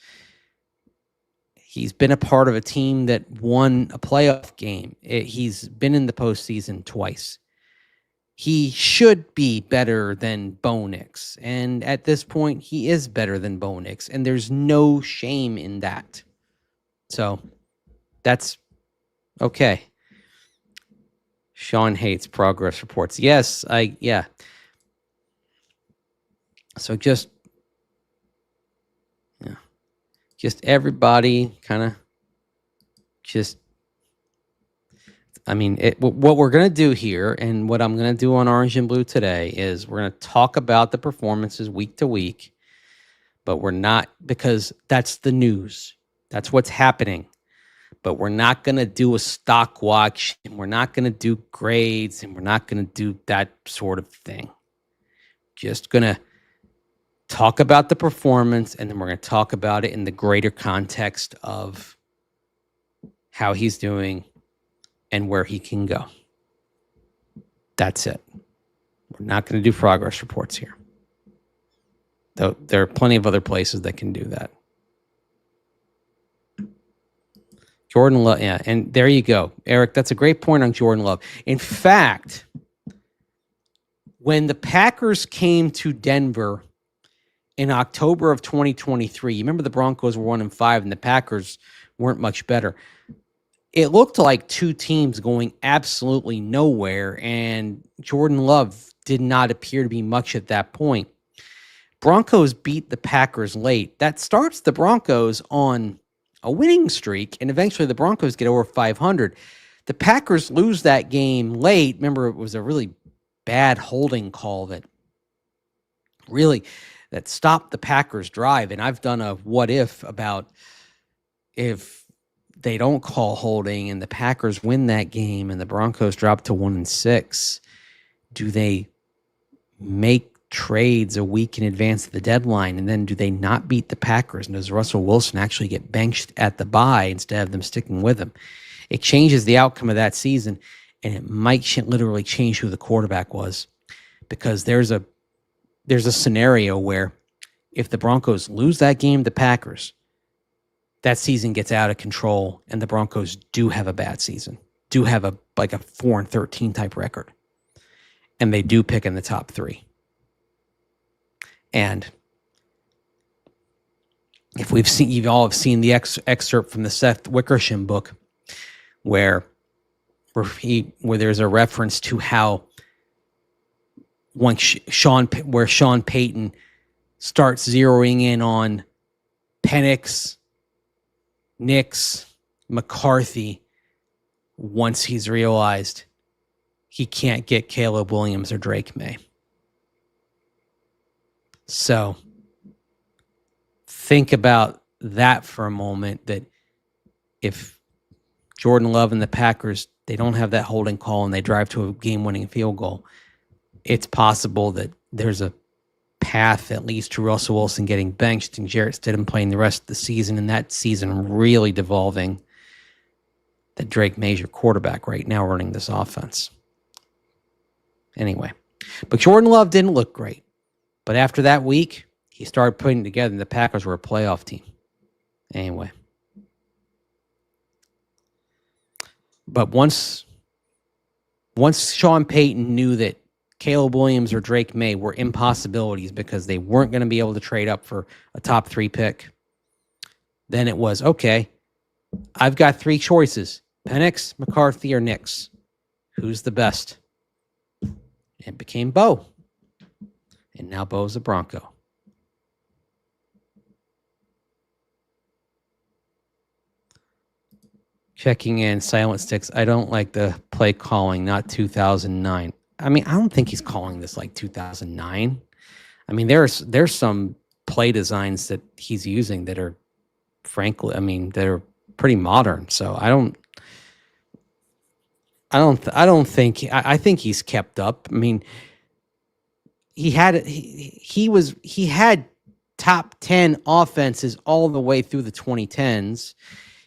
been a part of a team that won a playoff game. He's been in the postseason twice. He should be better than Bo Nix. And at this point, he is better than Bo Nix. And there's no shame in that. So that's okay. Sean hates progress reports. Yes, yeah. So just everybody kind of what we're going to do here, and what I'm going to do on Orange and Blue today, is we're going to talk about the performances week to week, but we're not, because that's the news. That's what's happening. But we're not going to do a stock watch, and we're not going to do grades, and we're not going to do that sort of thing. Just going to talk about the performance, and then we're going to talk about it in the greater context of how he's doing and where he can go. That's it. We're not going to do progress reports here. Though there are plenty of other places that can do that. Jordan Love, yeah, and there you go. Eric, that's a great point on Jordan Love. In fact, when the Packers came to Denver in October of 2023, you remember the Broncos were 1-5 and the Packers weren't much better. It looked like two teams going absolutely nowhere, and Jordan Love did not appear to be much at that point. Broncos beat the Packers late. That starts the Broncos on a winning streak, and eventually the Broncos get over 500. The Packers lose that game late. Remember, it was a really bad holding call that stopped the Packers' drive, and I've done a what if about if they don't call holding and the Packers win that game and the Broncos drop to 1-6, do they make trades a week in advance of the deadline? And then do they not beat the Packers? And does Russell Wilson actually get benched at the bye instead of them sticking with him? It changes the outcome of that season, and it might literally change who the quarterback was, because there's a scenario where if the Broncos lose that game to the Packers, that season gets out of control, and the Broncos do have a bad season, do have a 4-13 type record, and they do pick in the top 3. And if you've all have seen the excerpt from the Seth Wickersham book, where there's a reference to how Sean Payton starts zeroing in on Penix, Nix, McCarthy, once he's realized he can't get Caleb Williams or Drake May. So think about that for a moment, that if Jordan Love and the Packers, they don't have that holding call and they drive to a game-winning field goal, it's possible that there's a path that leads to Russell Wilson getting benched and Jarrett Stidham playing the rest of the season, and that season really devolving that Drake May's your quarterback right now running this offense. Anyway, but Jordan Love didn't look great. But after that week, he started putting together, and the Packers were a playoff team. Anyway. But once Sean Payton knew that Caleb Williams or Drake May were impossibilities because they weren't going to be able to trade up for a top 3 pick, then it was, okay, I've got 3 choices: Penix, McCarthy, or Nix. Who's the best? It became Bo. And now Bo's a Bronco. Checking in, Silent Sticks. I don't like the play calling, not 2009. I mean, I don't think he's calling this like 2009. I mean, there's some play designs that he's using that are, frankly, that are pretty modern. So I think he's kept up. I mean, he had top 10 offenses all the way through the 2010s.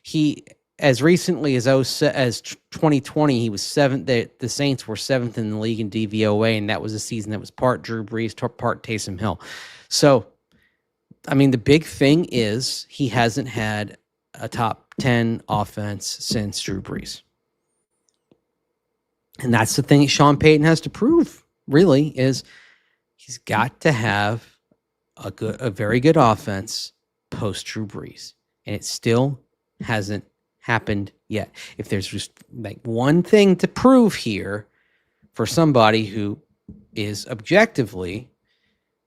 He as recently as 2020, he was seventh. The Saints were seventh in the league in DVOA, and that was a season that was part Drew Brees, part Taysom Hill. So, I mean, the big thing is he hasn't had a top 10 offense since Drew Brees. And that's the thing Sean Payton has to prove, really, is he's got to have a very good offense post Drew Brees. And it still hasn't happened yet. If there's just like one thing to prove here for somebody who is objectively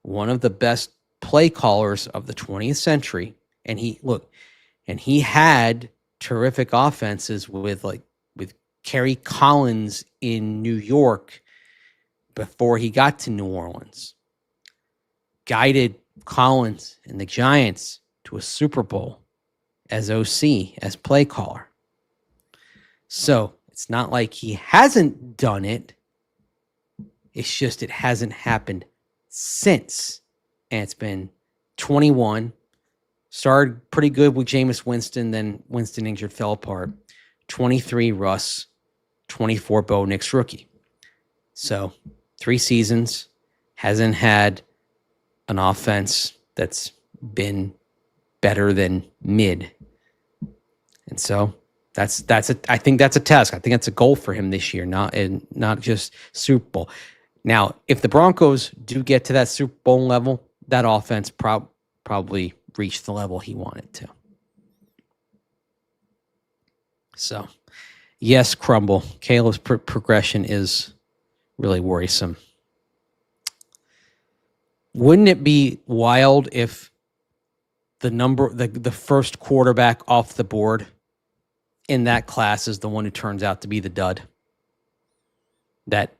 one of the best play callers of the 20th century, and he had terrific offenses with Kerry Collins in New York before he got to New Orleans, guided Collins and the Giants to a Super Bowl as OC, as play caller. So it's not like he hasn't done it. It's just it hasn't happened since. And it's been 21. Started pretty good with Jameis Winston, then Winston injured, fell apart. 23 Russ, 24 Bo Nix rookie. So 3 seasons, hasn't had an offense that's been better than mid. And so I think that's a test. I think that's a goal for him this year, not just Super Bowl. Now, if the Broncos do get to that Super Bowl level, that offense probably reached the level he wanted to. So, yes, Crumble. Caleb's progression is really worrisome. Wouldn't it be wild if the first quarterback off the board in that class is the one who turns out to be the dud? That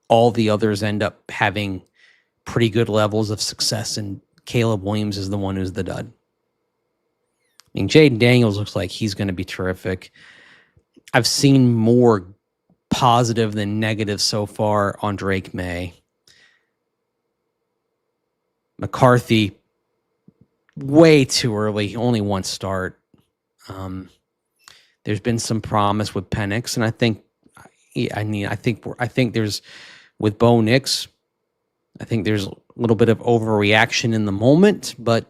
all the others end up having pretty good levels of success, and Caleb Williams is the one who's the dud. I mean, Jaden Daniels looks like he's going to be terrific. I've seen more positive than negative so far on Drake May. McCarthy, way too early, only one start. There's been some promise with Penix, and I think there's with Bo Nix, I think there's a little bit of overreaction in the moment, but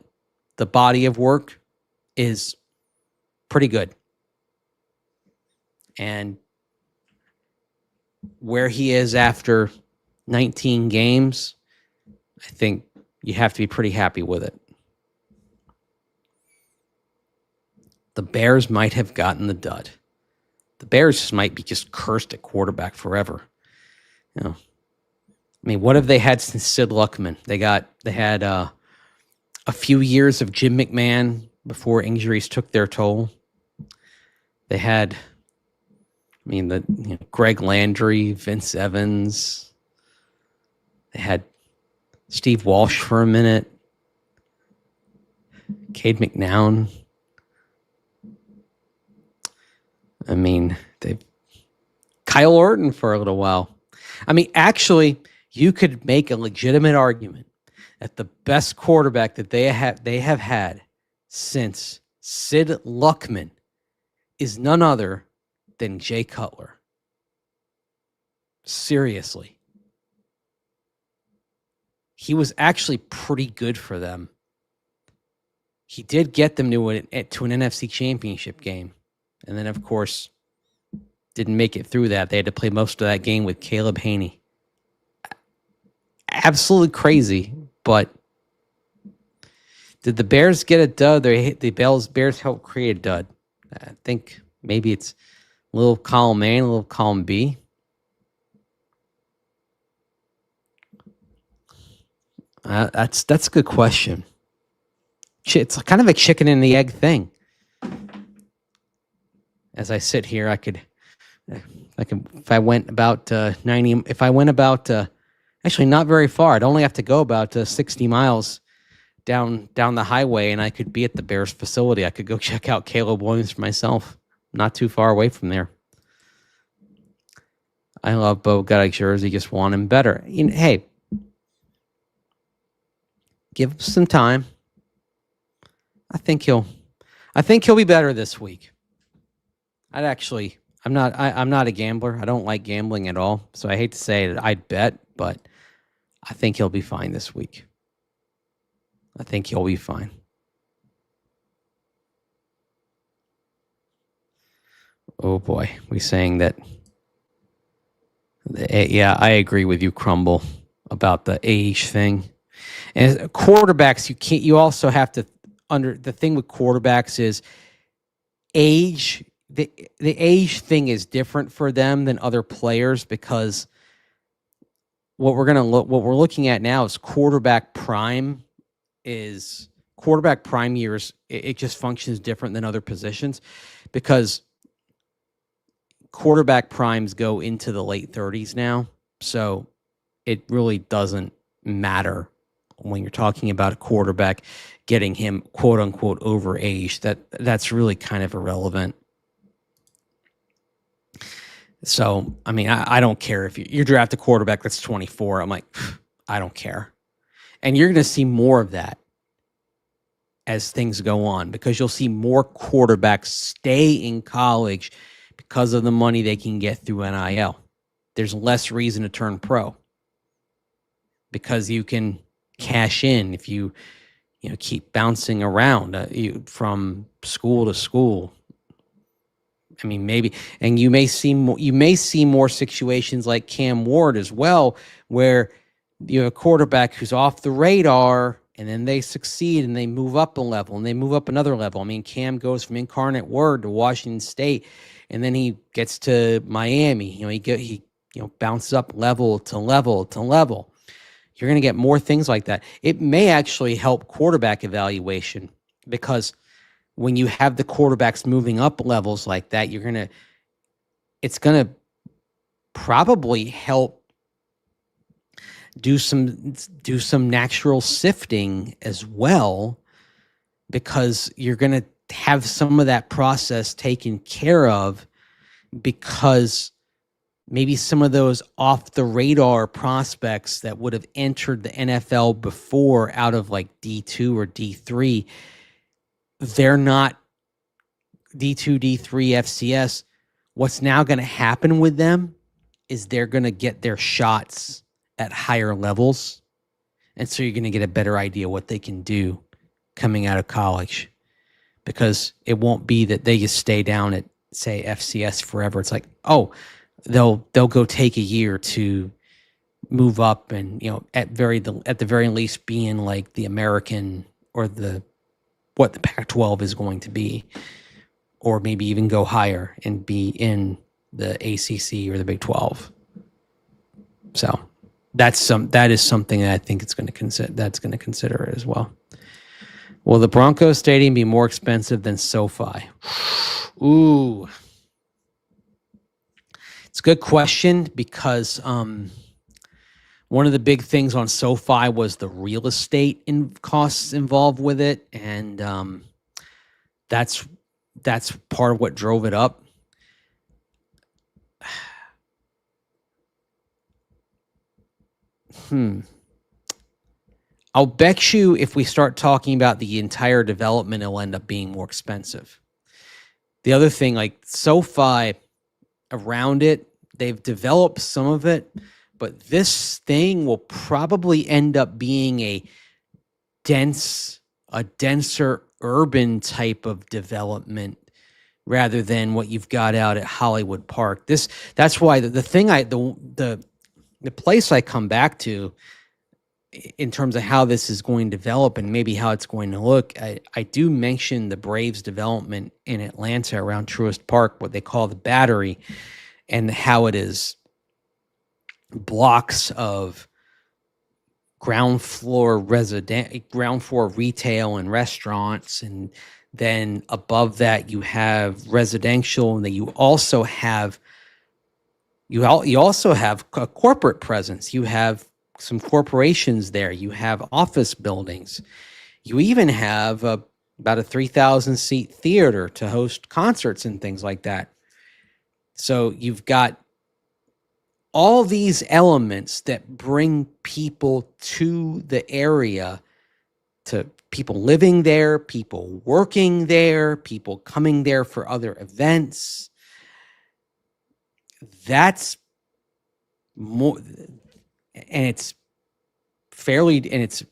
the body of work is pretty good. And where he is after 19 games, I think you have to be pretty happy with it. The Bears might have gotten the dud. The Bears might be just cursed at quarterback forever. You know, I mean, what have they had since Sid Luckman? They had a few years of Jim McMahon before injuries took their toll. They had, Greg Landry, Vince Evans. They had Steve Walsh for a minute. Cade McNown. They've Kyle Orton for a little while. Actually, you could make a legitimate argument that the best quarterback that they have had since Sid Luckman is none other than Jay Cutler. Seriously. He was actually pretty good for them. He did get them to an NFC championship game. And then, of course, didn't make it through that. They had to play most of that game with Caleb Haney. Absolutely crazy, but did the Bears get a dud? The Bears helped create a dud. I think maybe it's a little column A and a little column B. That's a good question. It's kind of a chicken and the egg thing. As I sit here, if I went about 90, if I went about actually not very far, I'd only have to go about 60 miles down the highway, and I could be at the Bears facility. I could go check out Caleb Williams for myself. Not too far away from there. I love Bo. Got a jersey, just want him better. Hey, give him some time. I think he'll be better this week. I'm not a gambler. I don't like gambling at all. So I hate to say it, I'd bet, but I think he'll be fine this week. I think he'll be fine. Oh boy, we saying that. Yeah, I agree with you, Crumble, about the age thing. And quarterbacks, you also have to the thing with quarterbacks is age. The age thing is different for them than other players because what we're looking at now is quarterback prime years. It just functions different than other positions because quarterback primes go into the late 30s now. So it really doesn't matter when you're talking about a quarterback getting him quote unquote overaged. That's really kind of irrelevant. So, I mean, I don't care if you draft a quarterback that's 24. I'm like, I don't care. And you're going to see more of that as things go on because you'll see more quarterbacks stay in college because of the money they can get through NIL. There's less reason to turn pro because you can cash in if you keep bouncing around from school to school. I mean, maybe, and you may see more situations like Cam Ward as well, where you have a quarterback who's off the radar, and then they succeed and they move up a level and they move up another level. I mean, Cam goes from Incarnate Word to Washington State, and then he gets to Miami. He bounces up level to level to level. You're going to get more things like that. It may actually help quarterback evaluation because when you have the quarterbacks moving up levels like that, it's going to probably help do some natural sifting as well, because you're going to have some of that process taken care of, because maybe some of those off the radar prospects that would have entered the NFL before out of like D2 or D3, they're not D2, D3, FCS. What's now going to happen with them is they're going to get their shots at higher levels. And so you're going to get a better idea what they can do coming out of college, because it won't be that they just stay down at, say, FCS forever. It's like, oh, they'll go take a year to move up and, at the very least be in like the American or what the Pac-12 is going to be, or maybe even go higher and be in the ACC or the Big 12. So that is something that I think that's going to consider as well. Will the Broncos Stadium be more expensive than SoFi? Ooh. It's a good question, because one of the big things on SoFi was the real estate costs involved with it, and that's part of what drove it up. I'll bet you if we start talking about the entire development, it'll end up being more expensive. The other thing, like SoFi, around it, they've developed some of it, but this thing will probably end up being a denser urban type of development rather than what you've got out at Hollywood Park. That's why the place I come back to in terms of how this is going to develop and maybe how it's going to look, I do mention the Braves development in Atlanta around Truist Park, what they call the Battery, and how it is blocks of ground floor retail and restaurants, and then above that you have residential, and then you also have a corporate presence. You have some corporations there. You have office buildings. You even have about a 3,000 seat theater to host concerts and things like that. So you've got all these elements that bring people to the area, to people living there, people working there, people coming there for other events. That's more, and it's fairly, and it's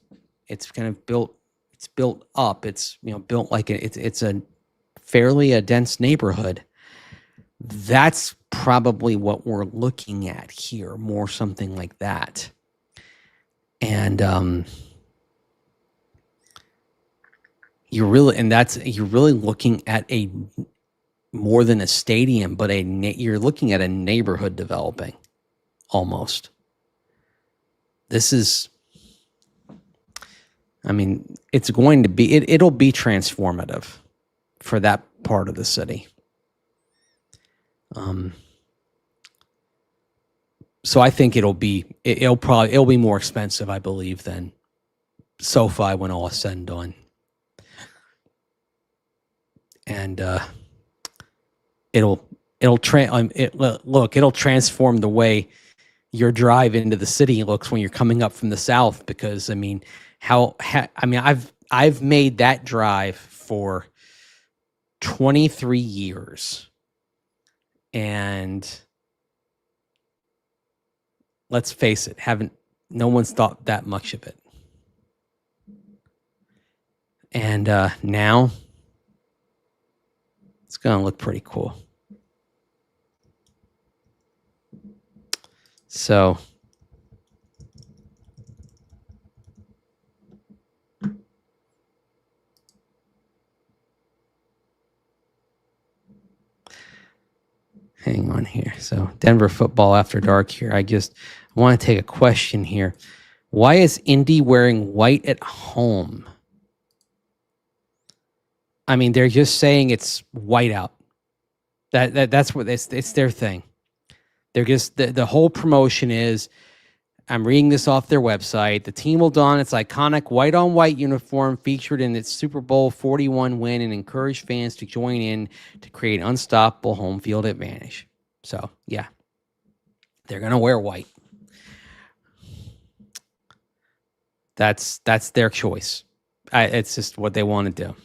kind of built. It's built up. It's built like it's a fairly a dense neighborhood. That's probably what we're looking at here, more something like that. And you're really looking at a more than a stadium, but you're looking at a neighborhood developing almost. This is, I mean, it's going to be, it'll be transformative for that part of the city. So I think it'll be more expensive, I believe, than SoFi when all is said and done. And it'll transform the way your drive into the city looks when you're coming up from the south, because I mean, I've made that drive for 23 years, and let's face it, no one's thought that much of it. And now it's going to look pretty cool. So hang on here. So Denver football after dark here. I want to take a question here. Why is Indy wearing white at home? I mean, they're just saying it's white out. That's what it's their thing. They're just the whole promotion is, I'm reading this off their website. The team will don its iconic white on white uniform featured in its Super Bowl 41 win and encourage fans to join in to create unstoppable home field advantage. So yeah, they're gonna wear white. That's their choice. It's just what they want to do.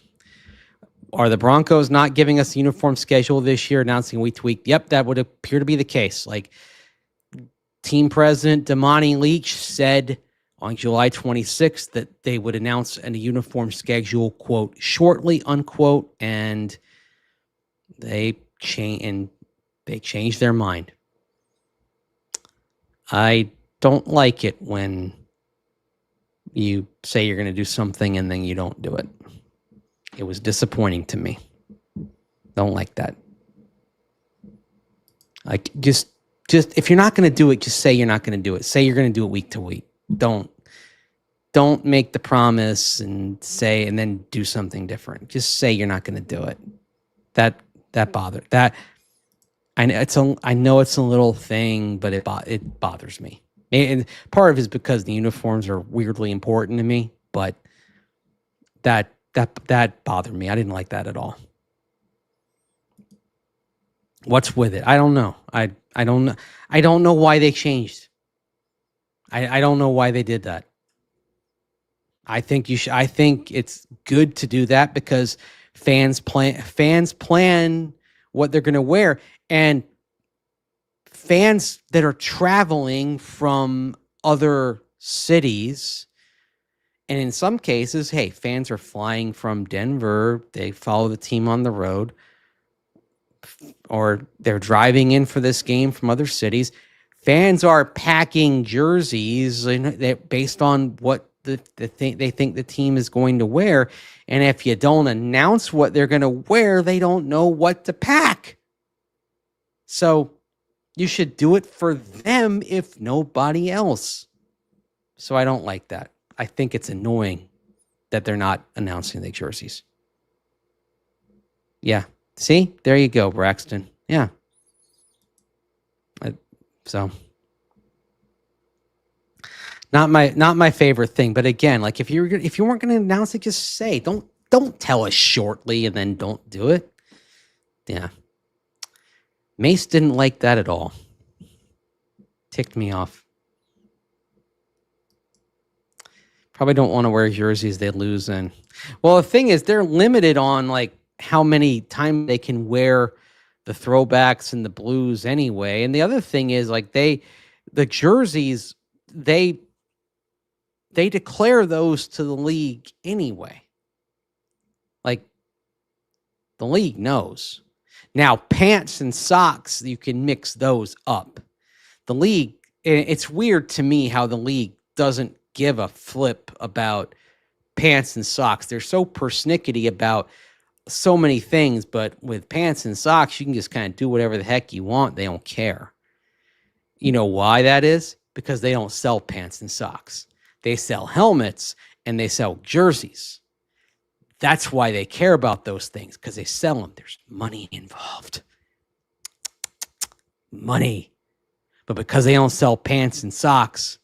Are the Broncos not giving us a uniform schedule this year, announcing week to week? Yep, that would appear to be the case. Like, team president Damani Leach said on July 26th that they would announce a uniform schedule, quote, shortly, unquote, and they changed their mind. I don't like it when you say you're going to do something and then you don't do it. It was disappointing to me. Don't like that. Like, just if you're not going to do it, just say you're not going to do it. Say you're going to do it week to week. Don't make the promise and then do something different. Just say you're not going to do it. That bothered that. I know it's a little thing, but it bothers me. And part of it is because the uniforms are weirdly important to me, but that bothered me. I didn't like that at all. What's with it? I don't know. I don't know. I don't know why they changed. I don't know why they did that. I think it's good to do that because fans plan what they're going to wear, and fans that are traveling from other cities. And in some cases, hey, fans are flying from Denver. They follow the team on the road, or they're driving in for this game from other cities. Fans are packing jerseys based on what they think the team is going to wear. And if you don't announce what they're going to wear, they don't know what to pack. So you should do it for them, if nobody else. So I don't like that. I think it's annoying that they're not announcing the jerseys. Yeah. See? There you go, Braxton. Yeah. So not my favorite thing, but again, like if you weren't going to announce it, just say. Don't tell us shortly and then don't do it. Yeah. Mace didn't like that at all. Ticked me off. Probably don't want to wear jerseys they lose in. Well, the thing is, they're limited on like how many times they can wear the throwbacks and the blues anyway. And the other thing is like the jerseys, they declare those to the league anyway. Like the league knows. Now, pants and socks, you can mix those up. The league, it's weird to me how the league doesn't give a flip about pants and socks. They're so persnickety about so many things, but with pants and socks, you can just kind of do whatever the heck you want. They don't care. You know why that is? Because they don't sell pants and socks. They sell helmets and they sell jerseys. That's why they care about those things, because they sell them. There's money involved. Money. But because they don't sell pants and socks,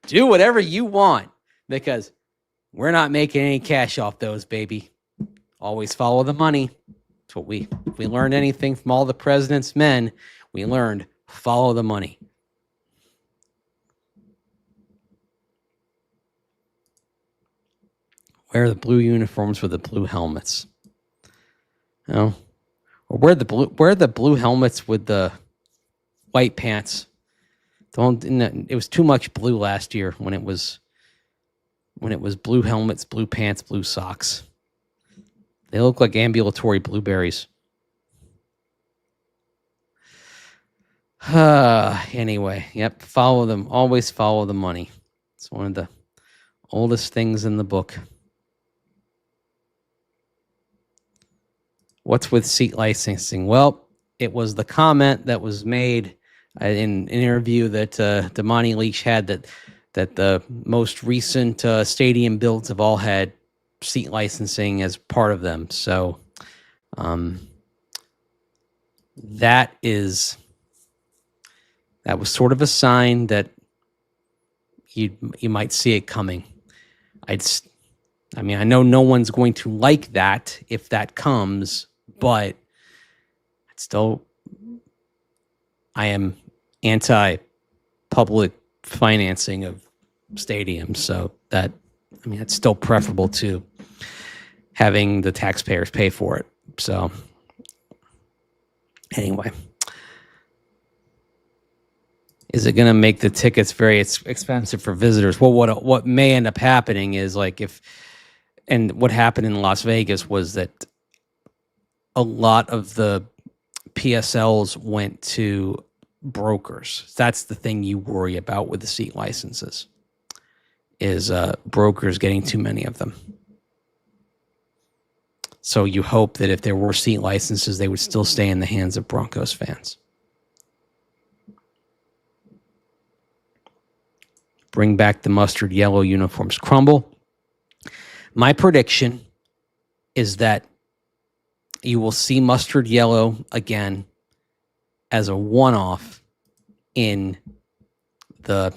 do whatever you want, because we're not making any cash off those, baby. Always follow the money. That's what we learned anything from all the president's men. We learned follow the money. Wear the blue uniforms with the blue helmets. No. Or wear the blue helmets with the white pants. It was too much blue last year when it was blue helmets, blue pants, blue socks. They look like ambulatory blueberries. Anyway, yep, follow them. Always follow the money. It's one of the oldest things in the book. What's with seat licensing? Well, it was the comment that was made in an interview that Damani Leach had that the most recent stadium builds have all had seat licensing as part of them. So that was sort of a sign that you might see it coming. I know no one's going to like that if that comes, but I am anti-public financing of stadiums, so it's still preferable to having the taxpayers pay for it. So anyway, is it going to make the tickets very expensive for visitors? Well, what may end up happening is and what happened in Las Vegas was that a lot of the PSLs went to brokers. That's the thing you worry about with the seat licenses, is brokers getting too many of them. So you hope that if there were seat licenses, they would still stay in the hands of Broncos fans. Bring back the mustard yellow uniforms. Crumble. My prediction is that you will see mustard yellow again as a one-off in the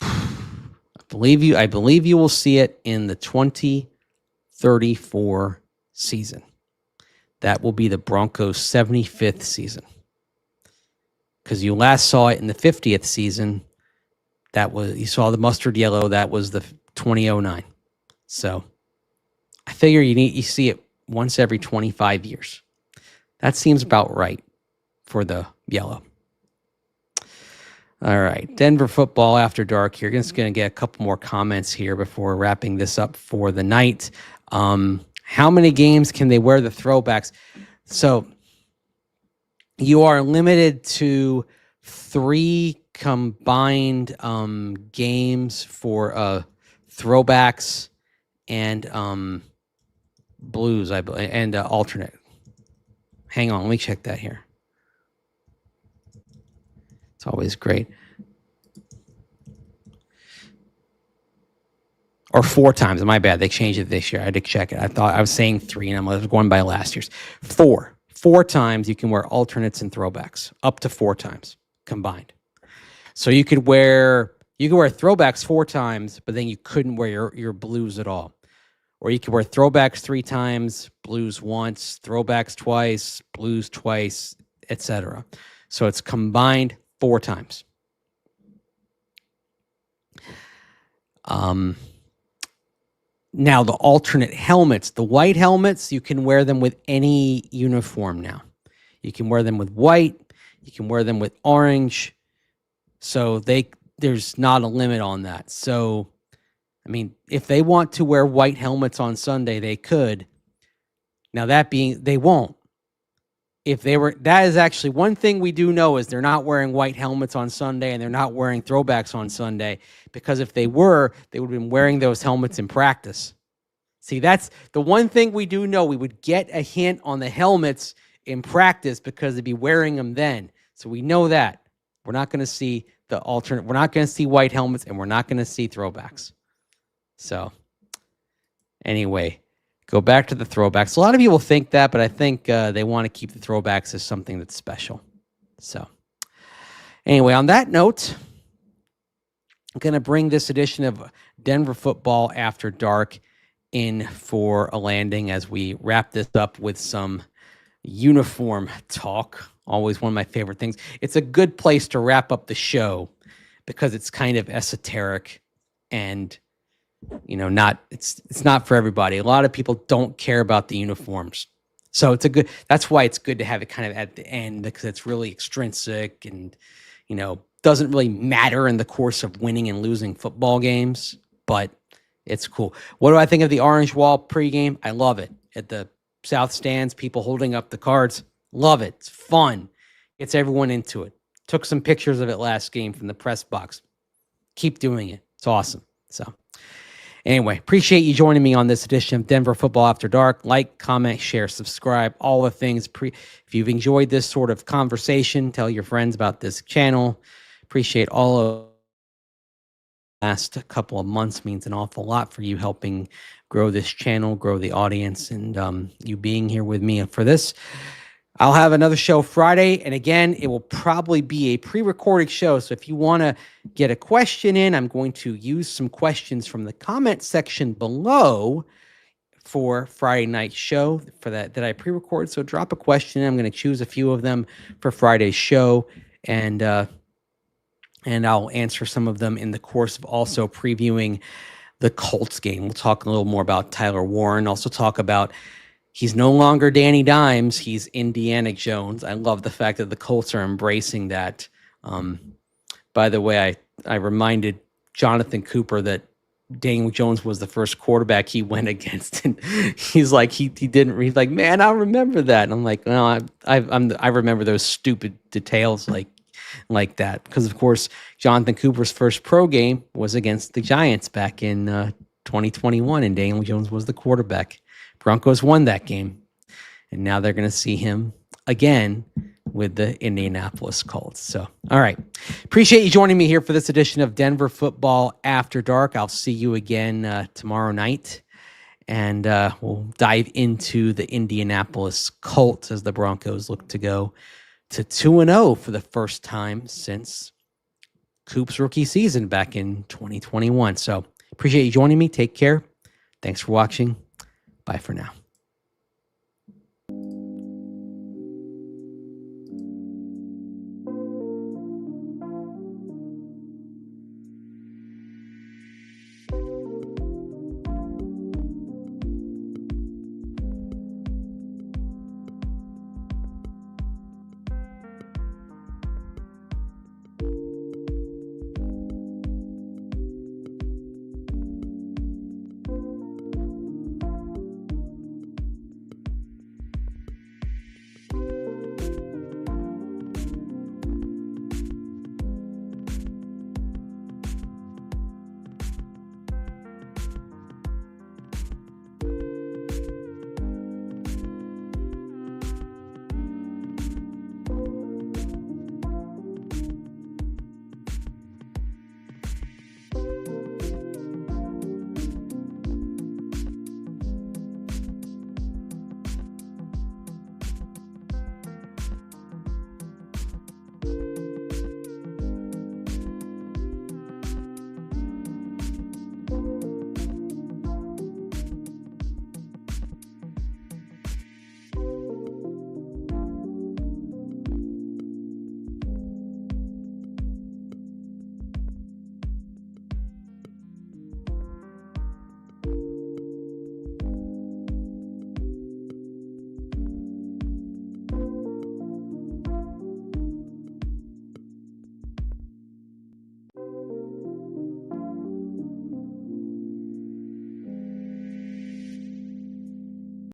I believe you will see it in the 2034 season. That will be the Broncos' 75th season. Because you last saw it in the 50th season. You saw the mustard yellow. That was the 2009. So I figure you see it once every 25 years. That seems about right for the yellow. All right, Denver football after dark here. Just going to get a couple more comments here before wrapping this up for the night. How many games can they wear the throwbacks? So you are limited to 3 combined games for throwbacks and blues, and alternate. Hang on, let me check that here. It's always great. Or 4 times. My bad. They changed it this year. I had to check it. I thought I was saying 3, and I was going by last year's. 4 times you can wear alternates and throwbacks. Up to 4 times combined. So you could wear throwbacks 4 times, but then you couldn't wear your blues at all. Or you could wear throwbacks 3 times, blues once, throwbacks twice, blues twice, etc. So it's combined 4 times. Now, the alternate helmets, the white helmets, you can wear them with any uniform now. You can wear them with white. You can wear them with orange. So there's not a limit on that. So, I mean, if they want to wear white helmets on Sunday, they could. Now, they won't. That is actually one thing we do know is they're not wearing white helmets on Sunday and they're not wearing throwbacks on Sunday, because if they were, they would have been wearing those helmets in practice. See, that's the one thing we do know. We would get a hint on the helmets in practice because they'd be wearing them then. So we know that. We're not going to see the alternate. We're not going to see white helmets, and we're not going to see throwbacks. So anyway, go back to the throwbacks. A lot of people think that, but I think they want to keep the throwbacks as something that's special. So anyway, on that note, I'm going to bring this edition of Denver Football After Dark in for a landing as we wrap this up with some uniform talk. Always one of my favorite things. It's a good place to wrap up the show because it's kind of esoteric and, you know, it's not for everybody. A lot of people don't care about the uniforms. So that's why it's good to have it kind of at the end, because it's really extrinsic and, you know, doesn't really matter in the course of winning and losing football games, but it's cool. What do I think of the orange wall pregame? I love it. At the South stands, people holding up the cards. Love it. It's fun. Gets everyone into it. Took some pictures of it last game from the press box. Keep doing it. It's awesome. So anyway, appreciate you joining me on this edition of Denver Football After Dark. Like, comment, share, subscribe, all the things. If you've enjoyed this sort of conversation, tell your friends about this channel. Appreciate all of last couple of months. Means an awful lot for you, helping grow this channel, grow the audience, and you being here with me for this. I'll have another show Friday, and again, it will probably be a pre-recorded show. So if you want to get a question in, I'm going to use some questions from the comment section below for Friday night show for that I pre-record. So drop a question. I'm going to choose a few of them for Friday's show, and I'll answer some of them in the course of also previewing the Colts game. We'll talk a little more about Tyler Warren. Also talk about he's no longer Danny Dimes. He's Indiana Jones. I love the fact that the Colts are embracing that. By the way, I reminded Jonathan Cooper that Daniel Jones was the first quarterback he went against, and he's like, he didn't read, like, man, I remember that. And I'm like, no, I remember those stupid details like that, because of course Jonathan Cooper's first pro game was against the Giants back in 2021, and Daniel Jones was the quarterback. Broncos won that game, and now they're going to see him again with the Indianapolis Colts. So, all right. Appreciate you joining me here for this edition of Denver Football After Dark. I'll see you again tomorrow night, and we'll dive into the Indianapolis Colts as the Broncos look to go to 2-0 for the first time since Coop's rookie season back in 2021. So, appreciate you joining me. Take care. Thanks for watching. Bye for now.